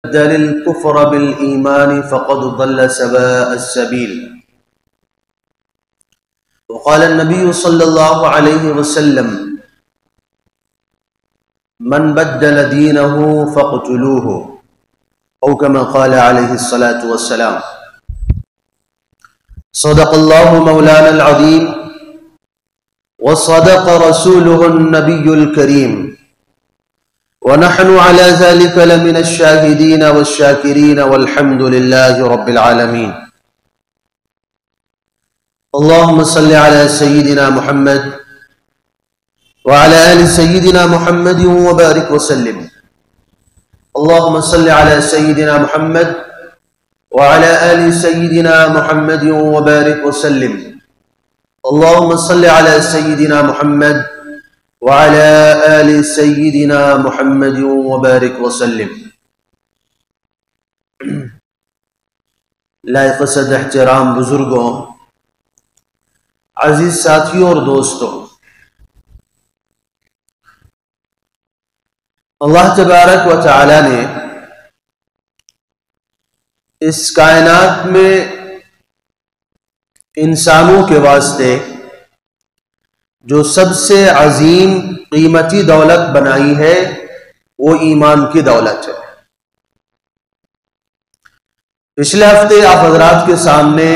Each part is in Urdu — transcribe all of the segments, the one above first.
بدل الكفر بالإيمان فقد ضل سواء السبيل. وقال النبي صلى الله عليه وسلم: من بدل دينه فاقتلوه، أو كما قال عليه الصلاة والسلام. صدق الله مولانا العظيم وصدق رسوله النبي الكريم، ونحن على ذلك لمن الشاهدين والشاكرين والحمد لله رب العالمين. اللهم صل على سيدنا محمد وعلى آل سيدنا محمد وبارك وسلم. اللهم صل على سيدنا محمد وعلى آل سيدنا محمد وبارك وسلم. اللهم صل على سيدنا محمد وعلى آل سيدنا محمد وبارك وسلم. لائق صد احترام بزرگوں، عزیز ساتھیوں اور دوستوں، اللہ تبارک و تعالی نے اس کائنات میں انسانوں کے واسطے جو سب سے عظیم قیمتی دولت بنائی ہے وہ ایمان کی دولت ہے. پچھلے ہفتے آپ حضرات کے سامنے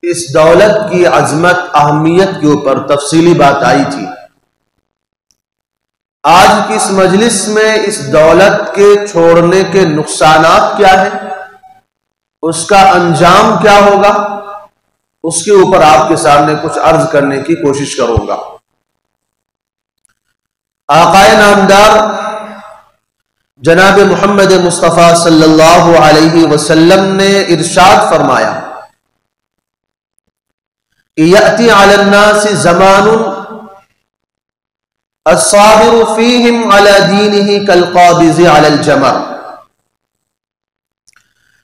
اس دولت کی عظمت، اہمیت کے اوپر تفصیلی بات آئی تھی. آج کی اس مجلس میں اس دولت کے چھوڑنے کے نقصانات کیا ہیں، اس کا انجام کیا ہوگا، اس کے اوپر آپ کے سامنے کچھ عرض کرنے کی کوشش کروں گا. آقائے نامدار جناب محمد مصطفیٰ صلی اللہ علیہ وسلم نے ارشاد فرمایا کہ یأتی علی الناس زمان الصابر فیہم علی دینہ کالقابض علی الجمر.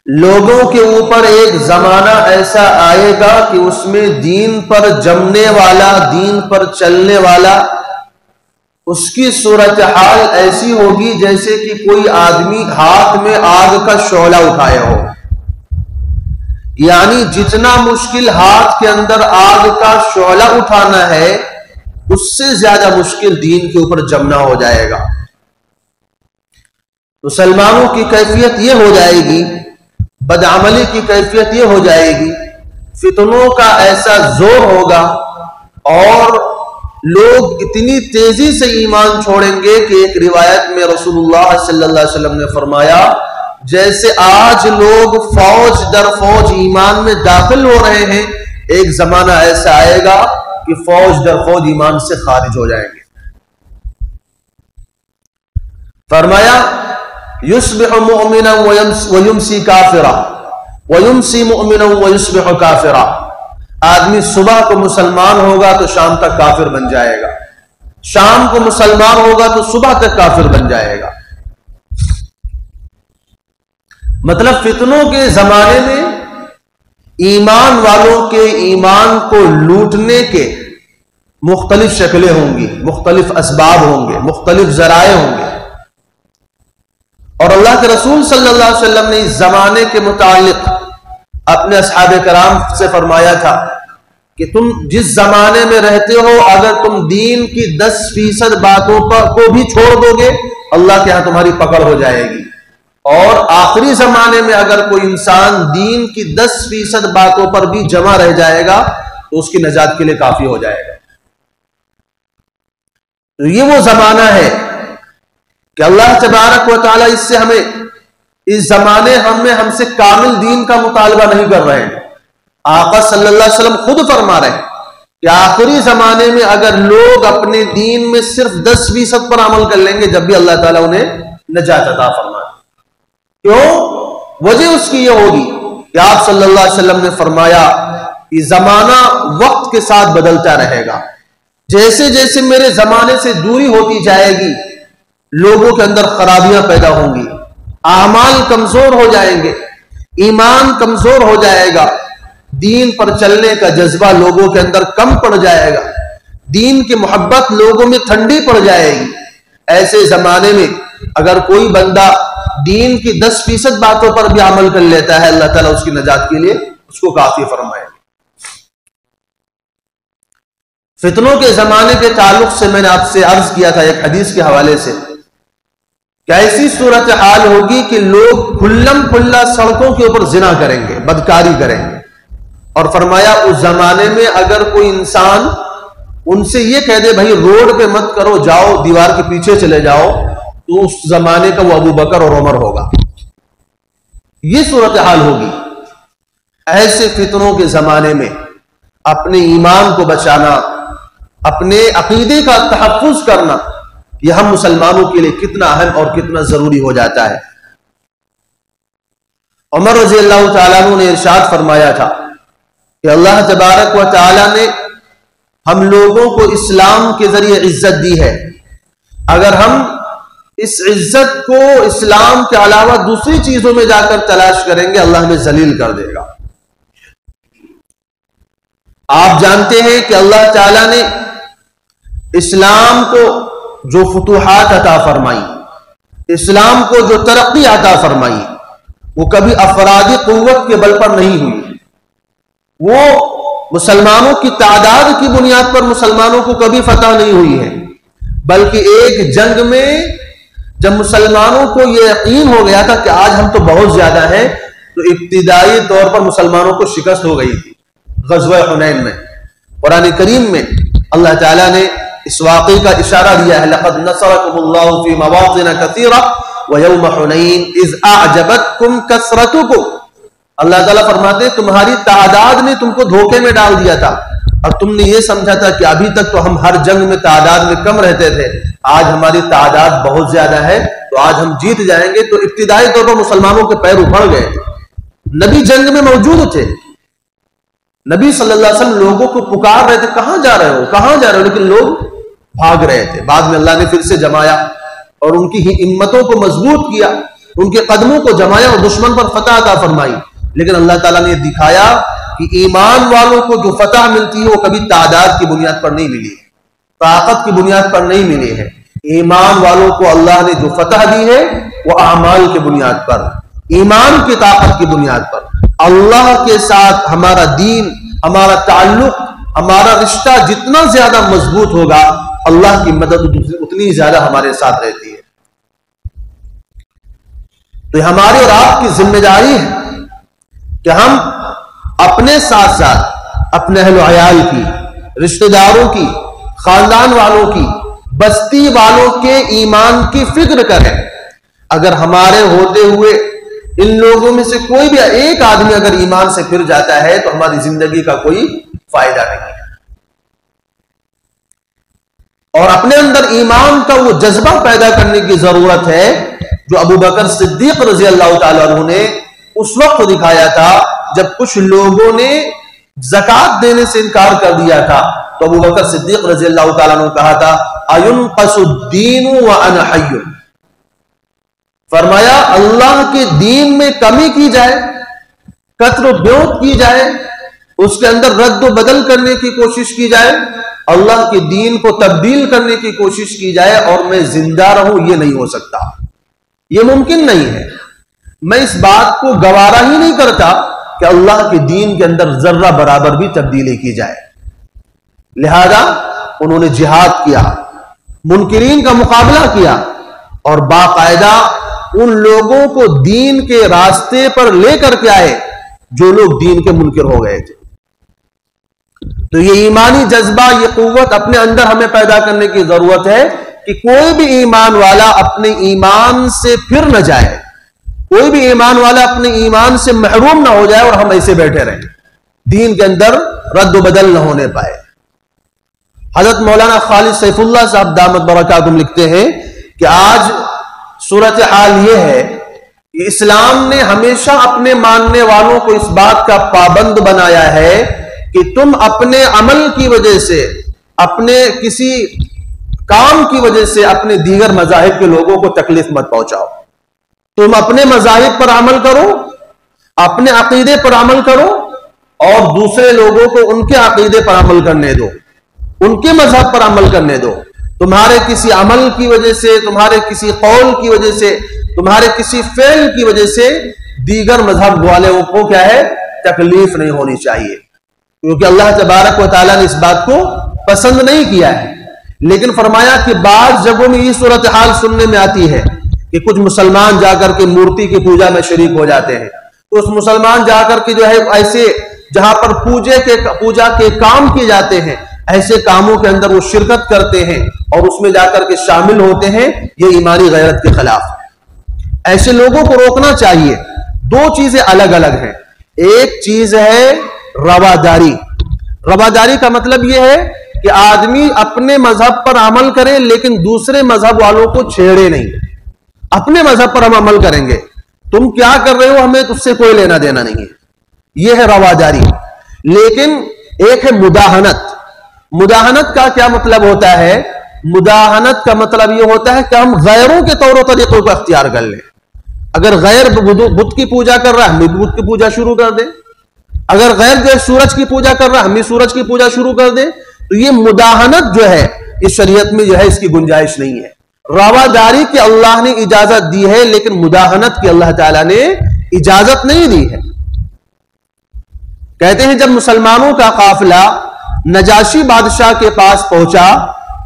لوگوں کے اوپر ایک زمانہ ایسا آئے گا کہ اس میں دین پر جمنے والا، دین پر چلنے والا، اس کی صورتحال ایسی ہوگی جیسے کہ کوئی آدمی ہاتھ میں آگ کا شعلہ اٹھایا ہو. یعنی جتنا مشکل ہاتھ کے اندر آگ کا شعلہ اٹھانا ہے، اس سے زیادہ مشکل دین کے اوپر جمنا ہو جائے گا. مسلمانوں کی کیفیت یہ ہو جائے گی، بدعملی کی کیفیت یہ ہو جائے گی، فتنوں کا ایسا زور ہوگا اور لوگ اتنی تیزی سے ایمان چھوڑیں گے کہ ایک روایت میں رسول اللہ صلی اللہ علیہ وسلم نے فرمایا جیسے آج لوگ فوج در فوج ایمان میں داخل ہو رہے ہیں، ایک زمانہ ایسا آئے گا کہ فوج در فوج ایمان سے خارج ہو جائیں گے. فرمایا یصبح مؤمنا ویمسی کافرا ویمسی مؤمنا ویصبح کافرا. آدمی صبح کو مسلمان ہوگا تو شام تک کافر بن جائے گا، شام کو مسلمان ہوگا تو صبح تک کافر بن جائے گا. مطلب فتنوں کے زمانے میں ایمان والوں کے ایمان کو لوٹنے کے مختلف شکلیں ہوں گی، مختلف اسباب ہوں گے، مختلف ذرائع ہوں گے. اور اللہ کے رسول صلی اللہ علیہ وسلم نے اس زمانے کے متعلق اپنے اصحاب کرام سے فرمایا تھا کہ تم جس زمانے میں رہتے ہو، اگر تم دین کی 10% باتوں کو بھی چھوڑ دو گے، اللہ کے ہاں تمہاری پکڑ ہو جائے گی. اور آخری زمانے میں اگر کوئی انسان دین کی 10% باتوں پر بھی جمع رہ جائے گا تو اس کی نجات کے لیے کافی ہو جائے گا. تو یہ وہ زمانہ ہے کہ اللہ تبارک و تعالیٰ اس سے ہمیں، اس زمانے ہم سے کامل دین کا مطالبہ نہیں کر رہے ہیں. آقا صلی اللہ علیہ وسلم خود فرما رہے ہیں کہ آخری زمانے میں اگر لوگ اپنے دین میں صرف 10% پر عمل کر لیں گے، جب بھی اللہ تعالیٰ انہیں نجات عطا فرمائے. کیوں؟ وجہ اس کی یہ ہوگی کہ آپ صلی اللہ علیہ وسلم نے فرمایا کہ زمانہ وقت کے ساتھ بدلتا رہے گا. جیسے جیسے میرے زمانے سے دوری ہوتی جائے گی، لوگوں کے اندر خرابیاں پیدا ہوں گی، اعمال کمزور ہو جائیں گے، ایمان کمزور ہو جائے گا، دین پر چلنے کا جذبہ لوگوں کے اندر کم پڑ جائے گا، دین کی محبت لوگوں میں ٹھنڈی پڑ جائے گی. ایسے زمانے میں اگر کوئی بندہ دین کی 10% باتوں پر بھی عمل کر لیتا ہے، اللہ تعالیٰ اس کی نجات کے لیے اس کو کافی فرمائے۔ فتنوں کے زمانے کے تعلق سے میں نے آپ سے عرض کیا تھا ایک حدیث کے حوالے سے کہ ایسی صورتحال ہوگی کہ لوگ کھلم کھلا سڑکوں کے اوپر زنا کریں گے، بدکاری کریں گے، اور فرمایا اس زمانے میں اگر کوئی انسان ان سے یہ کہہ دے بھائی روڈ پہ مت کرو، جاؤ دیوار کے پیچھے چلے جاؤ، تو اس زمانے کا وہ ابو بکر اور عمر ہوگا۔ یہ صورتحال ہوگی۔ ایسے فتنوں کے زمانے میں اپنے ایمان کو بچانا، اپنے عقیدے کا تحفظ کرنا، یہ ہم مسلمانوں کے لیے کتنا اہم اور کتنا ضروری ہو جاتا ہے۔ عمر رضی اللہ تعالیٰ عنہ نے ارشاد فرمایا تھا کہ اللہ تبارک و تعالیٰ نے ہم لوگوں کو اسلام کے ذریعے عزت دی ہے، اگر ہم اس عزت کو اسلام کے علاوہ دوسری چیزوں میں جا کر تلاش کریں گے اللہ ہمیں ذلیل کر دے گا۔ آپ جانتے ہیں کہ اللہ تعالیٰ نے اسلام کو جو فتوحات عطا فرمائی، اسلام کو جو ترقی عطا فرمائی، وہ کبھی افرادی قوت کے بل پر نہیں ہوئی، وہ مسلمانوں کی تعداد کی بنیاد پر مسلمانوں کو کبھی فتح نہیں ہوئی ہے، بلکہ ایک جنگ میں جب مسلمانوں کو یہ یقین ہو گیا تھا کہ آج ہم تو بہت زیادہ ہیں، تو ابتدائی طور پر مسلمانوں کو شکست ہو گئی تھی۔ غزوہ حنین میں قرآن کریم میں اللہ تعالیٰ نے اس واقعے کا اشارہ دیا ہے، لَقَدْ نَصَرَكُمُ اللَّهُ فِي مَوَاطِنَ كَثِيرَةٍ وَيَوْمَ حُنَيْنٍ إِذْ أَعْجَبَتْكُمْ كَثْرَتُكُمْ۔ اللہ تعالیٰ فرماتے ہیں تمہاری تعداد نے تم کو دھوکے میں ڈال دیا تھا، اور تم نے یہ سمجھا تھا کہ ابھی تک تو ہم ہر جنگ میں تعداد میں کم رہتے تھے، آج ہماری تعداد بہت زیادہ ہے تو آج ہم جیت جائیں گے۔ تو ابتدائی طور پر مسلمانوں کے پیر اکھڑ گئے، نبی جنگ میں موجود تھے، نبی صلی اللہ علیہ وسلم لوگوں کو پکار رہے تھے کہاں جا رہے ہو کہاں جا رہے ہو، لیکن لوگ بھاگ رہے تھے۔ بعد میں اللہ نے پھر سے جمایا اور ان کی ہمتوں کو مضبوط کیا، ان کے قدموں کو جمایا اور دشمن پر فتح عطا فرمائی۔ لیکن اللہ تعالیٰ نے دکھایا کہ ایمان والوں کو جو فتح ملتی ہے وہ کبھی تعداد کی بنیاد پر نہیں ملی، طاقت کی بنیاد پر نہیں ملی ہے۔ ایمان والوں کو اللہ نے جو فتح دی ہے وہ اعمال کی بنیاد پر، ایمان کی طاقت کی بنیاد پر۔ اللہ کے ساتھ ہمارا دین، ہمارا تعلق، ہمارا رشتہ جتنا زیادہ مضبوط ہوگا، اللہ کی مدد اتنی زیادہ ہمارے ساتھ رہتی ہے۔ تو یہ ہماری اور آپ کی ذمہ داری ہے کہ ہم اپنے ساتھ ساتھ اپنے اہل و عیال کی، رشتہ داروں کی، خاندان والوں کی، بستی والوں کے ایمان کی فکر کریں۔ اگر ہمارے ہوتے ہوئے ان لوگوں میں سے کوئی بھی ایک آدمی اگر ایمان سے پھر جاتا ہے تو ہماری زندگی کا کوئی فائدہ نہیں ہے۔ اور اپنے اندر ایمان کا وہ جذبہ پیدا کرنے کی ضرورت ہے جو ابو بکر صدیق رضی اللہ تعالیٰ عنہ نے اس وقت دکھایا تھا جب کچھ لوگوں نے زکوٰۃ دینے سے انکار کر دیا تھا، تو ابو بکر صدیق رضی اللہ تعالیٰ عنہ نے کہا تھا اَيُنْقَصُ الدِّينُ وَأَنَا حَيٌّ، فرمایا اللہ کے دین میں کمی کی جائے، کثر و بیوت کی جائے، اس کے اندر رد و بدل کرنے کی کوشش کی جائے، اللہ کے دین کو تبدیل کرنے کی کوشش کی جائے اور میں زندہ رہوں، یہ نہیں ہو سکتا، یہ ممکن نہیں ہے۔ میں اس بات کو گوارا ہی نہیں کرتا کہ اللہ کے دین کے اندر ذرہ برابر بھی تبدیلی کی جائے۔ لہذا انہوں نے جہاد کیا، منکرین کا مقابلہ کیا، اور باقاعدہ ان لوگوں کو دین کے راستے پر لے کر کے آئے جو لوگ دین کے منکر ہو گئے تھے۔ تو یہ ایمانی جذبہ، یہ قوت اپنے اندر ہمیں پیدا کرنے کی ضرورت ہے کہ کوئی بھی ایمان والا اپنے ایمان سے پھر نہ جائے، کوئی بھی ایمان والا اپنے ایمان سے محروم نہ ہو جائے اور ہم ایسے بیٹھے رہیں، دین کے اندر رد و بدل نہ ہونے پائے۔ حضرت مولانا خالد سیف اللہ صاحب دامت برکاتہم لکھتے ہیں کہ آج صورتحال یہ ہے کہ اسلام نے ہمیشہ اپنے ماننے والوں کو اس بات کا پابند بنایا ہے کہ تم اپنے عمل کی وجہ سے، اپنے کسی کام کی وجہ سے اپنے دیگر مذاہب کے لوگوں کو تکلیف مت پہنچاؤ، تم اپنے مذاہب پر عمل کرو، اپنے عقیدے پر عمل کرو، اور دوسرے لوگوں کو ان کے عقیدے پر عمل کرنے دو، ان کے مذہب پر عمل کرنے دو، تمہارے کسی عمل کی وجہ سے، تمہارے کسی قول کی وجہ سے، تمہارے کسی فعل کی وجہ سے دیگر مذہب والوں کو کیا ہے، تکلیف نہیں ہونی چاہیے، کیونکہ اللہ تبارک و تعالیٰ نے اس بات کو پسند نہیں کیا ہے۔ لیکن فرمایا کہ بعض جگہوں میں یہ صورتحال سننے میں آتی ہے کہ کچھ مسلمان جا کر کے مورتی کی پوجا میں شریک ہو جاتے ہیں، تو اس مسلمان جا کر کے جو ہے ایسے جہاں پر پوجا کے کام کیے جاتے ہیں، ایسے کاموں کے اندر وہ شرکت کرتے ہیں اور اس میں جا کر کے شامل ہوتے ہیں، یہ ایمانی غیرت کے خلاف ہے۔ ایسے لوگوں کو روکنا چاہیے۔ دو چیزیں الگ الگ ہیں، ایک چیز ہے رواداری۔ رواداری کا مطلب یہ ہے کہ آدمی اپنے مذہب پر عمل کرے لیکن دوسرے مذہب والوں کو چھیڑے نہیں۔ اپنے مذہب پر ہم عمل کریں گے، تم کیا کر رہے ہو ہمیں اس سے کوئی لینا دینا نہیں ہے، یہ ہے رواداری۔ لیکن ایک ہے مداہنت۔ مداہنت کا کیا مطلب ہوتا ہے؟ مداہنت کا مطلب یہ ہوتا ہے کہ ہم غیروں کے طور و طریقوں کو اختیار کر لیں۔ اگر غیر بت کی پوجا کر رہا ہے، ہم بھی بت کی پوجا شروع کر دیں۔ اگر غیر جو سورج کی پوجا کر رہا ہے، ہم بھی سورج کی پوجا شروع کر دیں۔ تو یہ مداہنت جو ہے اس شریعت میں جو ہے اس کی گنجائش نہیں ہے۔ رواداری کی اللہ نے اجازت دی ہے، لیکن مداہنت کی اللہ تعالیٰ نے اجازت نہیں دی ہے۔ کہتے ہیں جب مسلمانوں کا قافلہ نجاشی بادشاہ کے پاس پہنچا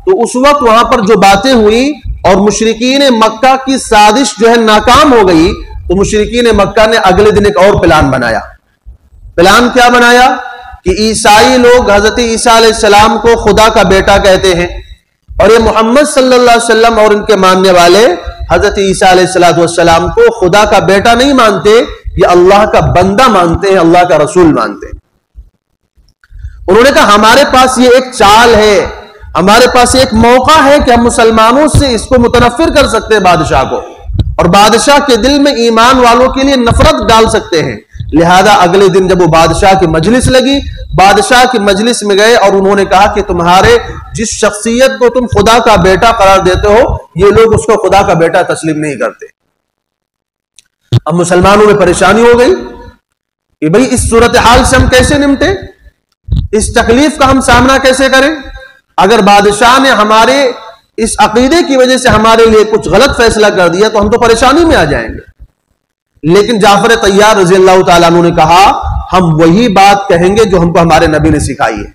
تو اس وقت وہاں پر جو باتیں ہوئی اور مشرکین مکہ کی سازش جو ہے ناکام ہو گئی، تو مشرکین مکہ نے اگلے دن ایک اور پلان بنایا۔ پلان کیا بنایا کہ عیسائی لوگ حضرت عیسیٰ علیہ السلام کو خدا کا بیٹا کہتے ہیں، اور یہ محمد صلی اللہ علیہ وسلم اور ان کے ماننے والے حضرت عیسیٰ علیہ السلام کو خدا کا بیٹا نہیں مانتے، یہ اللہ کا بندہ مانتے ہیں، اللہ کا رسول مانتے ہیں۔ انہوں نے کہا ہمارے پاس یہ ایک چال ہے، ہمارے پاس ایک موقع ہے کہ ہم مسلمانوں سے اس کو متنفر کر سکتے ہیں بادشاہ کو، اور بادشاہ کے دل میں ایمان والوں کے لیے نفرت ڈال سکتے ہیں۔ لہذا اگلے دن جب وہ بادشاہ کی مجلس لگی، بادشاہ کی مجلس میں گئے اور انہوں نے کہا کہ تمہارے جس شخصیت کو تم خدا کا بیٹا قرار دیتے ہو، یہ لوگ اس کو خدا کا بیٹا تسلیم نہیں کرتے۔ اب مسلمانوں میں پریشانی ہو گئی کہ بھئی اس صورتحال سے ہم کیسے نمٹیں، اس تکلیف کا ہم سامنا کیسے کریں؟ اگر بادشاہ نے ہمارے اس عقیدے کی وجہ سے ہمارے لیے کچھ غلط فیصلہ کر دیا تو ہم تو پریشانی میں آ جائیں گے۔ لیکن جعفر طیار رضی اللہ تعالیٰ عنہ نے کہا ہم وہی بات کہیں گے جو ہم کو ہمارے نبی نے سکھائی ہے،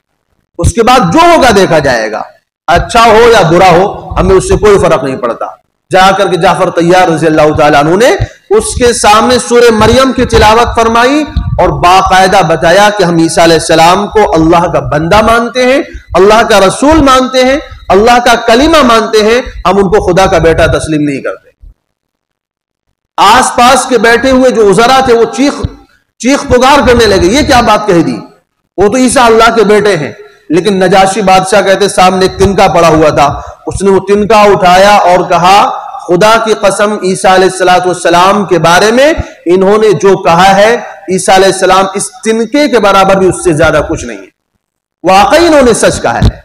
اس کے بعد جو ہوگا دیکھا جائے گا، اچھا ہو یا برا ہو ہمیں اس سے کوئی فرق نہیں پڑتا۔ جا کر کے جعفر طیار رضی اللہ تعالیٰ عنہ نے اس کے سامنے سورہ مریم کی تلاوت فرمائی اور باقاعدہ بتایا کہ ہم عیسیٰ علیہ السلام کو اللہ کا بندہ مانتے ہیں، اللہ کا رسول مانتے ہیں، اللہ کا کلمہ مانتے ہیں، ہم ان کو خدا کا بیٹا تسلیم نہیں کرتے۔ آس پاس کے بیٹھے ہوئے جو وزراء تھے وہ چیخ پکار کرنے لگے، یہ کیا بات کہہ دی، وہ تو عیسیٰ اللہ کے بیٹے ہیں۔ لیکن نجاشی بادشاہ کہتے سامنے ایک تنکا پڑا ہوا تھا، اس نے وہ تنکا اٹھایا اور کہا خدا کی قسم عیسیٰ علیہ السلام کے بارے میں انہوں نے جو کہا ہے، عیسیٰ علیہ السلام اس تنکے کے برابر بھی اس سے زیادہ کچھ نہیں ہے، واقعی انہوں نے سچ کہا ہے۔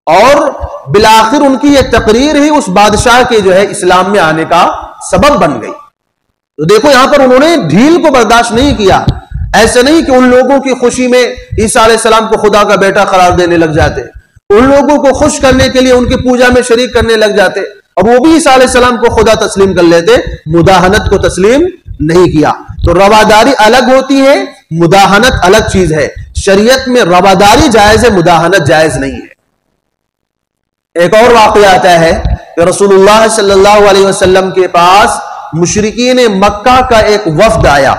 اور بالآخر ان کی یہ تقریر ہی اس بادشاہ کے جو ہے اسلام میں آنے کا سبب بن گئی۔ تو دیکھو یہاں پر انہوں نے ڈھیل کو برداشت نہیں کیا۔ ایسے نہیں کہ ان لوگوں کی خوشی میں عیسیٰ علیہ السلام کو خدا کا بیٹا قرار دینے لگ جاتے، ان لوگوں کو خوش کرنے کے لیے ان کی پوجا میں شریک کرنے لگ جاتے اور وہ بھی عیسیٰ علیہ السلام کو خدا تسلیم کر لیتے، مداہنت کو تسلیم نہیں کیا۔ تو رواداری الگ ہوتی ہے، مداہنت الگ چیز ہے۔ شریعت میں رواداری جائز ہے، مداہنت جائز نہیں ہے۔ ایک اور واقعہ آتا ہے کہ رسول اللہ صلی اللہ علیہ وسلم کے پاس مشرکین مکہ کا ایک وفد آیا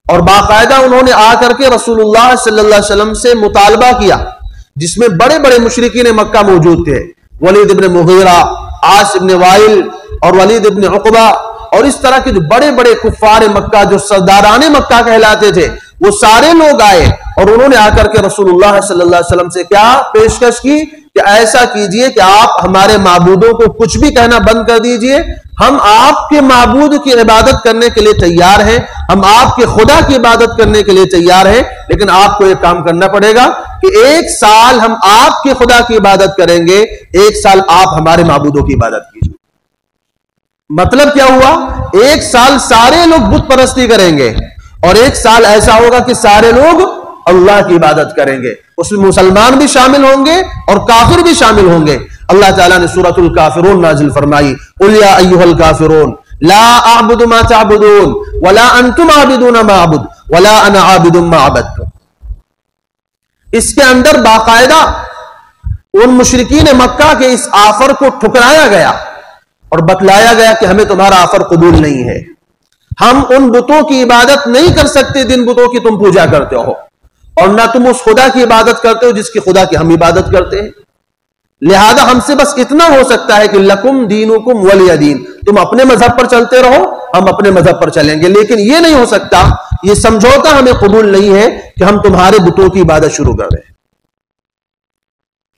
اور باقاعدہ انہوں نے آ کر کے رسول اللہ صلی اللہ علیہ وسلم سے مطالبہ کیا، جس میں بڑے بڑے مشرکین مکہ موجود تھے، ولید ابن مغیرہ، عاص ابن وائل اور ولید ابن عقبہ، اور اس طرح کے جو بڑے بڑے کفار مکہ جو سرداران مکہ کہلاتے تھے، وہ سارے لوگ آئے اور انہوں نے آ کر کے رسول اللہ صلی اللہ علیہ وسلم سے کیا پیشکش کی کہ ایسا کیجئے کہ آپ ہمارے معبودوں کو کچھ بھی کہنا بند کر دیجئے، ہم آپ کے معبود کی عبادت کرنے کے لیے تیار ہیں، ہم آپ کے خدا کی عبادت کرنے کے لیے تیار ہیں، لیکن آپ کو ایک کام کرنا پڑے گا کہ ایک سال ہم آپ کے خدا کی عبادت کریں گے، ایک سال آپ ہمارے معبودوں کی عبادت کیجئے۔ مطلب کیا ہوا؟ ایک سال سارے لوگ بت پرستی کریں گے اور ایک سال ایسا ہوگا کہ سارے لوگ اللہ کی عبادت کریں گے، اس میں مسلمان بھی شامل ہوں گے اور کافر بھی شامل ہوں گے۔ اللہ تعالیٰ نے سورۃ الکافرون نازل فرمائی، قل یا ایھا الکافرون لا اعبد ما تعبدون ولا انتم عابدون ما اعبد ولا انا عابد ما عبدتم۔ اس کے اندر باقاعدہ ان مشرکین مکہ کے اس آفر کو ٹھکرایا گیا اور بتلایا گیا کہ ہمیں تمہارا آفر قبول نہیں ہے، ہم ان بتوں کی عبادت نہیں کر سکتے جن بتوں کی تم پوجا کرتے ہو، اور نہ تم اس خدا کی عبادت کرتے ہو جس کی خدا کی ہم عبادت کرتے ہیں، لہذا ہم سے بس اتنا ہو سکتا ہے کہ لکم دینکم ولی دین، تم اپنے مذہب پر چلتے رہو، ہم اپنے مذہب پر چلیں گے، لیکن یہ نہیں ہو سکتا، یہ سمجھوتا ہمیں قبول نہیں ہے کہ ہم تمہارے بتوں کی عبادت شروع کر دیں۔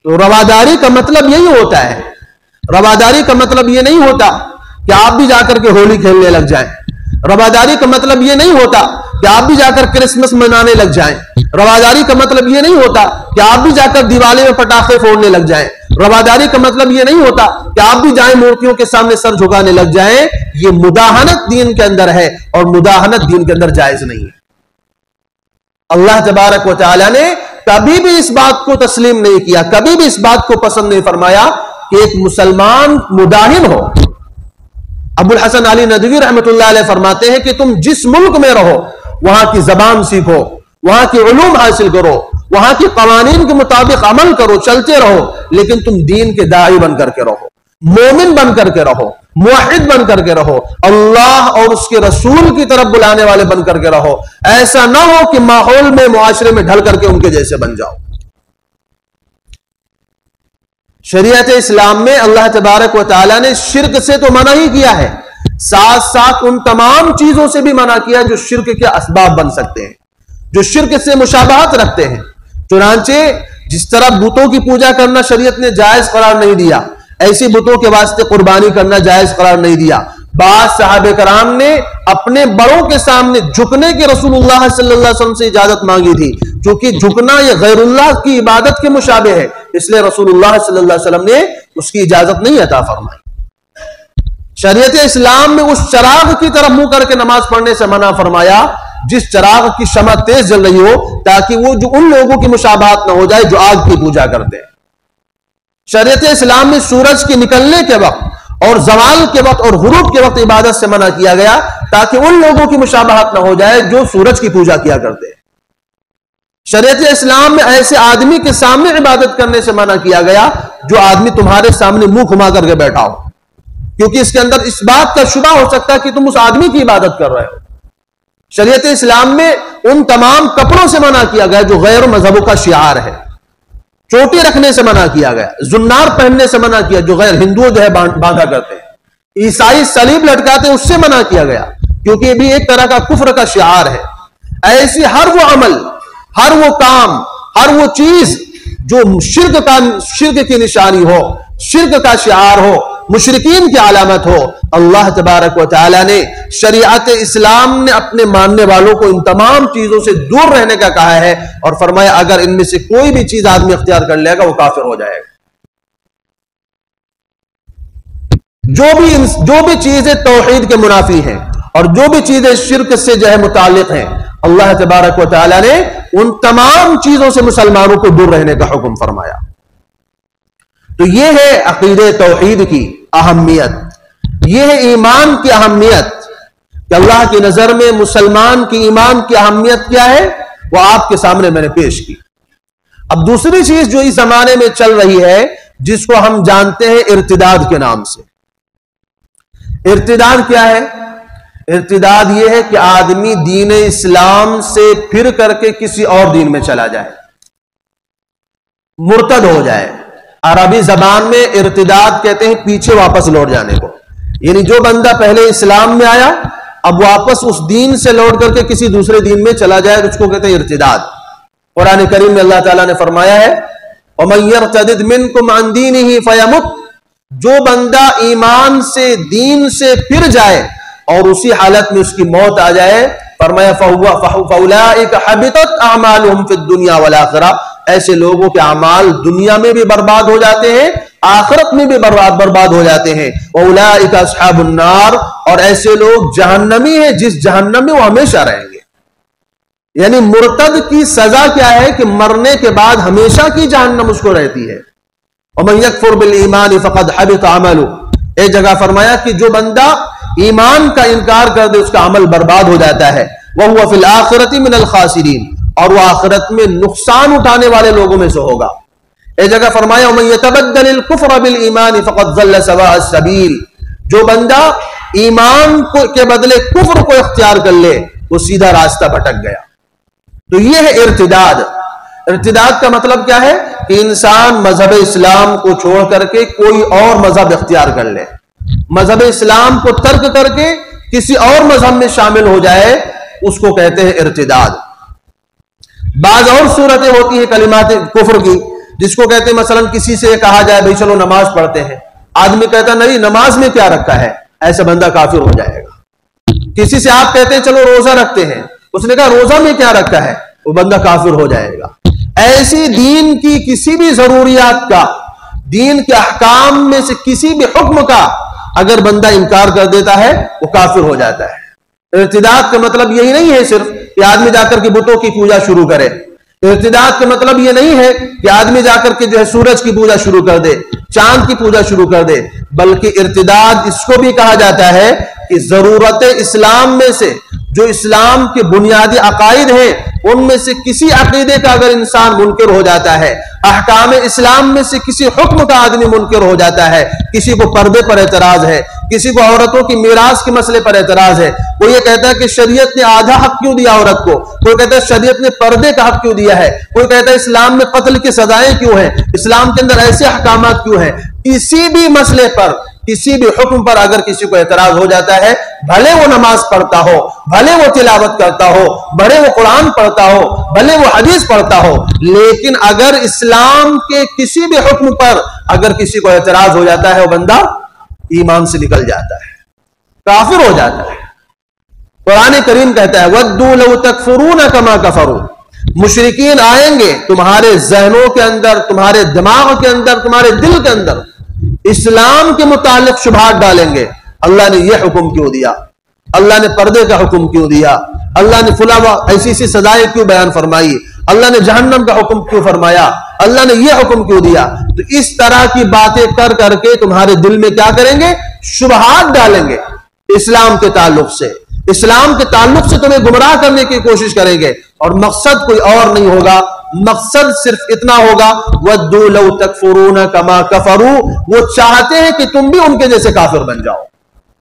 تو رواداری کا مطلب یہی ہوتا ہے، رواداری کا مطلب یہ نہیں ہوتا کہ آپ بھی جا کر کے ہولی کھیلنے لگ جائیں، رواداری کا مطلب یہ نہیں ہوتا کہ آپ بھی جا کر کرسمس منانے لگ جائیں، رواداری کا مطلب یہ نہیں ہوتا کہ آپ بھی جا کر دیوالی میں پٹاخے پھوڑنے لگ جائیں، رواداری کا مطلب یہ نہیں ہوتا کہ آپ بھی جائیں مورتیوں کے سامنے سر جھکانے لگ جائیں۔ یہ مداہنت دین کے اندر ہے اور مداہنت دین کے اندر جائز نہیں ہے۔ اللہ تبارک و تعالی نے کبھی بھی اس بات کو تسلیم نہیں کیا، کبھی بھی اس بات کو پسند نہیں فرمایا کہ ایک مسلمان مداہن ہو۔ ابو الحسن علی ندوی رحمۃ اللہ علیہ فرماتے ہیں کہ تم جس ملک میں رہو وہاں کی زبان سیکھو، وہاں کی علوم حاصل کرو، وہاں کی قوانین کے مطابق عمل کرو، چلتے رہو، لیکن تم دین کے داعی بن کر کے رہو، مومن بن کر کے رہو، موحد بن کر کے رہو، اللہ اور اس کے رسول کی طرف بلانے والے بن کر کے رہو۔ ایسا نہ ہو کہ ماحول میں، معاشرے میں ڈھل کر کے ان کے جیسے بن جاؤ۔ شریعت اسلام میں اللہ تبارک و تعالیٰ نے شرک سے تو منع ہی کیا ہے، ساتھ ساتھ ان تمام چیزوں سے بھی منع کیا جو شرک کے اسباب بن سکتے ہیں، جو شرک سے مشابہت رکھتے ہیں۔ چنانچہ جس طرح بتوں کی پوجا کرنا شریعت نے جائز قرار نہیں دیا، ایسی بتوں کے واسطے قربانی کرنا جائز قرار نہیں دیا۔ بعض صحابہ کرام نے اپنے بڑوں کے سامنے جھکنے کے رسول اللہ صلی اللہ علیہ وسلم سے اجازت مانگی تھی، کیونکہ جھکنا یہ غیر اللہ کی عبادت کے مشابہ ہے، اس لیے رسول اللہ صلی اللہ علیہ وسلم نے اس کی اجازت نہیں عطا فرمائی۔ شریعت اسلام میں اس چراغ کی طرف منہ کر کے نماز پڑھنے سے منع فرمایا جس چراغ کی شمع تیز جل رہی ہو، تاکہ وہ جو ان لوگوں کی مشابہت نہ ہو جائے جو آگ کی پوجا کرتے ہیں۔ شریعت اسلام میں سورج کے نکلنے کے وقت اور زوال کے وقت اور غروب کے وقت عبادت سے منع کیا گیا، تاکہ ان لوگوں کی مشابہت نہ ہو جائے جو سورج کی پوجا کیا کرتے ہیں۔ شریعت اسلام میں ایسے آدمی کے سامنے عبادت کرنے سے منع کیا گیا جو آدمی تمہارے سامنے منہ گھما کر کے بیٹھا ہو، کیونکہ اس کے اندر اس بات کا شبہ ہو سکتا ہے کہ تم اس آدمی کی عبادت کر رہے ہو۔ شریعت اسلام میں ان تمام کپڑوں سے منع کیا گیا جو غیر مذہبوں کا شعار ہے، چوٹی رکھنے سے منع کیا گیا، زنار پہننے سے منع کیا جو غیر ہندو جو ہے باندھا کرتے ہیں، عیسائی صلیب لٹکاتے ہیں اس سے منع کیا گیا کیونکہ یہ بھی ایک طرح کا کفر کا شعار ہے۔ ایسی ہر وہ عمل، ہر وہ کام، ہر وہ چیز جو شرک کی نشانی ہو، شرک کا شعار ہو، مشرکین کی علامت ہو، اللہ تبارک و تعالی نے، شریعت اسلام نے اپنے ماننے والوں کو ان تمام چیزوں سے دور رہنے کا کہا ہے، اور فرمایا اگر ان میں سے کوئی بھی چیز آدمی اختیار کر لے گا وہ کافر ہو جائے گا۔ جو بھی چیزیں توحید کے منافی ہیں اور جو بھی چیزیں شرک سے جو ہے متعلق ہیں، اللہ تبارک و تعالی نے ان تمام چیزوں سے مسلمانوں کو دور رہنے کا حکم فرمایا۔ تو یہ ہے عقیدہ توحید کی اہمیت، یہ ہے ایمان کی اہمیت کہ اللہ کی نظر میں مسلمان کی ایمان کی اہمیت کیا ہے وہ آپ کے سامنے میں نے پیش کی۔ اب دوسری چیز جو اس زمانے میں چل رہی ہے جس کو ہم جانتے ہیں ارتداد کے نام سے۔ ارتداد کیا ہے؟ ارتداد یہ ہے کہ آدمی دین اسلام سے پھر کر کے کسی اور دین میں چلا جائے، مرتد ہو جائے۔ عربی زبان میں ارتداد کہتے ہیں پیچھے واپس لوٹ جانے کو، یعنی جو بندہ پہلے اسلام میں آیا اب واپس اس دین سے لوٹ کر کے کسی دوسرے دین میں چلا جائے، اس کو کہتے ہیں ارتداد۔ قرآن کریم میں اللہ تعالیٰ نے فرمایا ہے وَمَن يَرْتَدِدْ مِنْكُمْ عَنْ دِينِهِ فَيَمُتْ، جو بندہ ایمان سے دین سے پھر جائے اور اسی حالت میں اس کی موت آ جائے، فرمایا فَأُولَٰئِكَ حَبِطَتْ أَعْمَالُهُمْ فِي الدُّنْيَا وَالْآخِرَةِ، ایسے لوگوں کے اعمال دنیا میں بھی برباد ہو جاتے ہیں، آخرت میں بھی برباد ہو جاتے ہیں۔ وَأُولَٰئِكَ أَصْحَابُ النَّارِ، اور ایسے لوگ جہنمی ہیں جس جہنم میں وہ ہمیشہ رہیں گے۔ یعنی مرتد کی سزا کیا ہے کہ مرنے کے بعد ہمیشہ کی جہنم اس کو رہتی ہے، وَمَن يَكْفُرْ بِالْإِيمَانِ فَقَدْ حَبِطَ عَمَلُهُ. ایک جگہ فرمایا کہ جو بندہ ایمان کا انکار کر دے اس کا عمل برباد ہو جاتا ہے. وَهُوَ فِي الْآخِرَةِ مِنَ الْخَاسِرِينَ. اور وہ آخرت میں نقصان اٹھانے والے لوگوں میں سے ہوگا. ایک جگہ فرمایا وَمَن يَتَبَدَّلِ الْكُفْرَ بِالْإِيمَانِ فَقَدْ ضَلَّ سَوَاءَ السَّبِيلِ. جو بندہ ایمان کے بدلے کفر کو اختیار کر لے وہ سیدھا راستہ بھٹک گیا. تو یہ ہے ارتداد. ارتداد کا مطلب کیا ہے کہ انسان مذہب اسلام کو چھوڑ کر کے کوئی اور مذہب اختیار کر لے, مذہب اسلام کو ترک کر کے کسی اور مذہب میں شامل ہو جائے, اس کو کہتے ہیں ارتداد. بعض اور صورتیں ہوتی ہیں کلمات کفر کی, جس کو کہتے ہیں مثلا کسی سے کہا جائے بھائی چلو نماز پڑھتے ہیں, آدمی کہتا نہیں نماز میں کیا رکھا ہے, ایسا بندہ کافر ہو جائے گا. کسی سے آپ کہتے ہیں چلو روزہ رکھتے ہیں, اس نے کہا روزہ میں کیا رکھا ہے, وہ بندہ کافر ہو جائے گا. ایسی دین کی کسی بھی ضروریات کا, دین کے احکام میں سے کسی بھی حکم کا اگر بندہ انکار کر دیتا ہے وہ کافر ہو جاتا ہے. ارتداد کا مطلب یہی نہیں ہے صرف کہ آدمی جا کر کے بتوں کی پوجا شروع کرے. ارتداد کا مطلب یہ نہیں ہے کہ آدمی جا کر کے جو ہے سورج کی پوجا شروع کر دے, چاند کی پوجا شروع کر دے, بلکہ ارتداد اس کو بھی کہا جاتا ہے کہ ضرورت اسلام میں سے جو اسلام کے بنیادی عقائد ہیں ان میں سے کسی عقیدے کا اگر انسان منکر ہو جاتا ہے, احکام اسلام میں سے کسی حکم کا آدمی منکر ہو جاتا ہے, کسی کو پردے پر اعتراض ہے, کسی کو عورتوں کی میراث کے مسئلے پر اعتراض ہے, کوئی یہ کہتا ہے کہ شریعت نے آدھا حق کیوں دیا عورت کو, کوئی کہتا ہے شریعت نے پردے کا حق کیوں دیا ہے, کوئی کہتا ہے اسلام میں قتل کی سزائیں کیوں ہیں, اسلام کے اندر ایسے احکامات کیوں ہیں. کسی بھی مسئلے پر, کسی بھی حکم پر اگر کسی کو اعتراض ہو جاتا ہے, بھلے وہ نماز پڑھتا ہو, بھلے وہ تلاوت کرتا ہو, بھلے وہ قرآن پڑھتا ہو, بھلے وہ حدیث پڑھتا ہو, لیکن اگر اسلام کے کسی بھی حکم پر اگر کسی کو اعتراض ہو جاتا ہے وہ بندہ ایمان سے نکل جاتا ہے, کافر ہو جاتا ہے. قرآن کریم کہتا ہے وَدُّوا لَوْ تَكْفُرُونَ كَمَا كَفَرُوا. مشرکین آئیں گے تمہارے ذہنوں کے اندر, تمہارے دماغ کے اندر, تمہارے دل کے اندر اسلام کے متعلق شبہات ڈالیں گے. اللہ نے یہ حکم کیوں دیا, اللہ نے پردے کا حکم کیوں دیا, اللہ نے فلاں ایسی سی سزائیں کیوں بیان فرمائی, اللہ نے جہنم کا حکم کیوں فرمایا, اللہ نے یہ حکم کیوں دیا. تو اس طرح کی باتیں کر کر کے تمہارے دل میں کیا کریں گے, شبہات ڈالیں گے اسلام کے تعلق سے, اسلام کے تعلق سے تمہیں گمراہ کرنے کی کوشش کریں گے, اور مقصد کوئی اور نہیں ہوگا, مقصد صرف اتنا ہوگا وَدُّوا لَوْ تَكْفُرُونَ كَمَا كَفَرُوا. وہ چاہتے ہیں کہ تم بھی ان کے جیسے کافر بن جاؤ.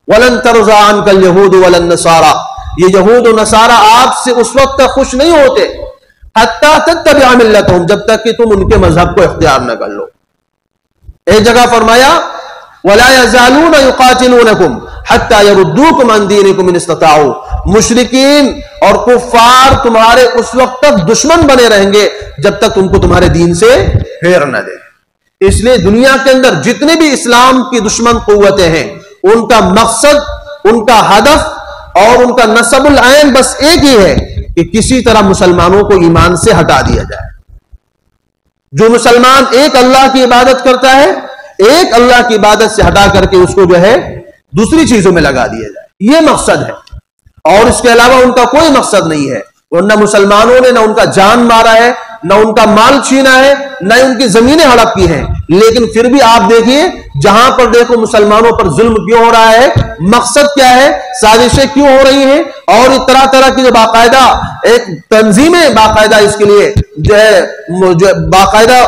وَلَن تَرْضَىٰ عَنْكَ الْيَهُودُ وَلَا النَّصَارَىٰ. یہ یہود و نصارہ آپ سے اس وقت تک خوش نہیں ہوتے حَتَّىٰ تَتَّبِعَ مِلَّتَهُمْ, جب تک کہ تم ان کے مذہب کو اختیار نہ کر لو. ایک جگہ فرمایا وَلَا يَزَالُونَ يُقَاتِلُونَكُمْ حَتَّىٰ يَرُدُّوكُمْ عَنْ دِينِكُمْ إِنِ اسْتَطَاعُوا. مشرکین اور کفار تمہارے اس وقت تک دشمن بنے رہیں گے جب تک تم کو تمہارے دین سے پھیر نہ دے. اس لیے دنیا کے اندر جتنے بھی اسلام کی دشمن قوتیں ہیں ان کا مقصد, ان کا ہدف اور ان کا نصب العین بس ایک ہی ہے کہ کسی طرح مسلمانوں کو ایمان سے ہٹا دیا جائے. جو مسلمان ایک اللہ کی عبادت کرتا ہے, ایک اللہ کی عبادت سے ہٹا کر کے اس کو جو ہے دوسری چیزوں میں لگا دیا جائے, یہ مقصد ہے, اور اس کے علاوہ ان کا کوئی مقصد نہیں ہے. ورنہ مسلمانوں نے نہ ان کا جان مارا ہے, نہ ان کا مال چھینا ہے, نہ ان کی زمینیں ہڑپ کی ہیں, لیکن پھر بھی آپ دیکھیے جہاں پر دیکھو مسلمانوں پر ظلم کیوں ہو رہا ہے, مقصد کیا ہے, سازشیں کیوں ہو رہی ہیں, اور طرح طرح کی جو باقاعدہ ایک تنظیمیں باقاعدہ اس کے لیے جو ہے باقاعدہ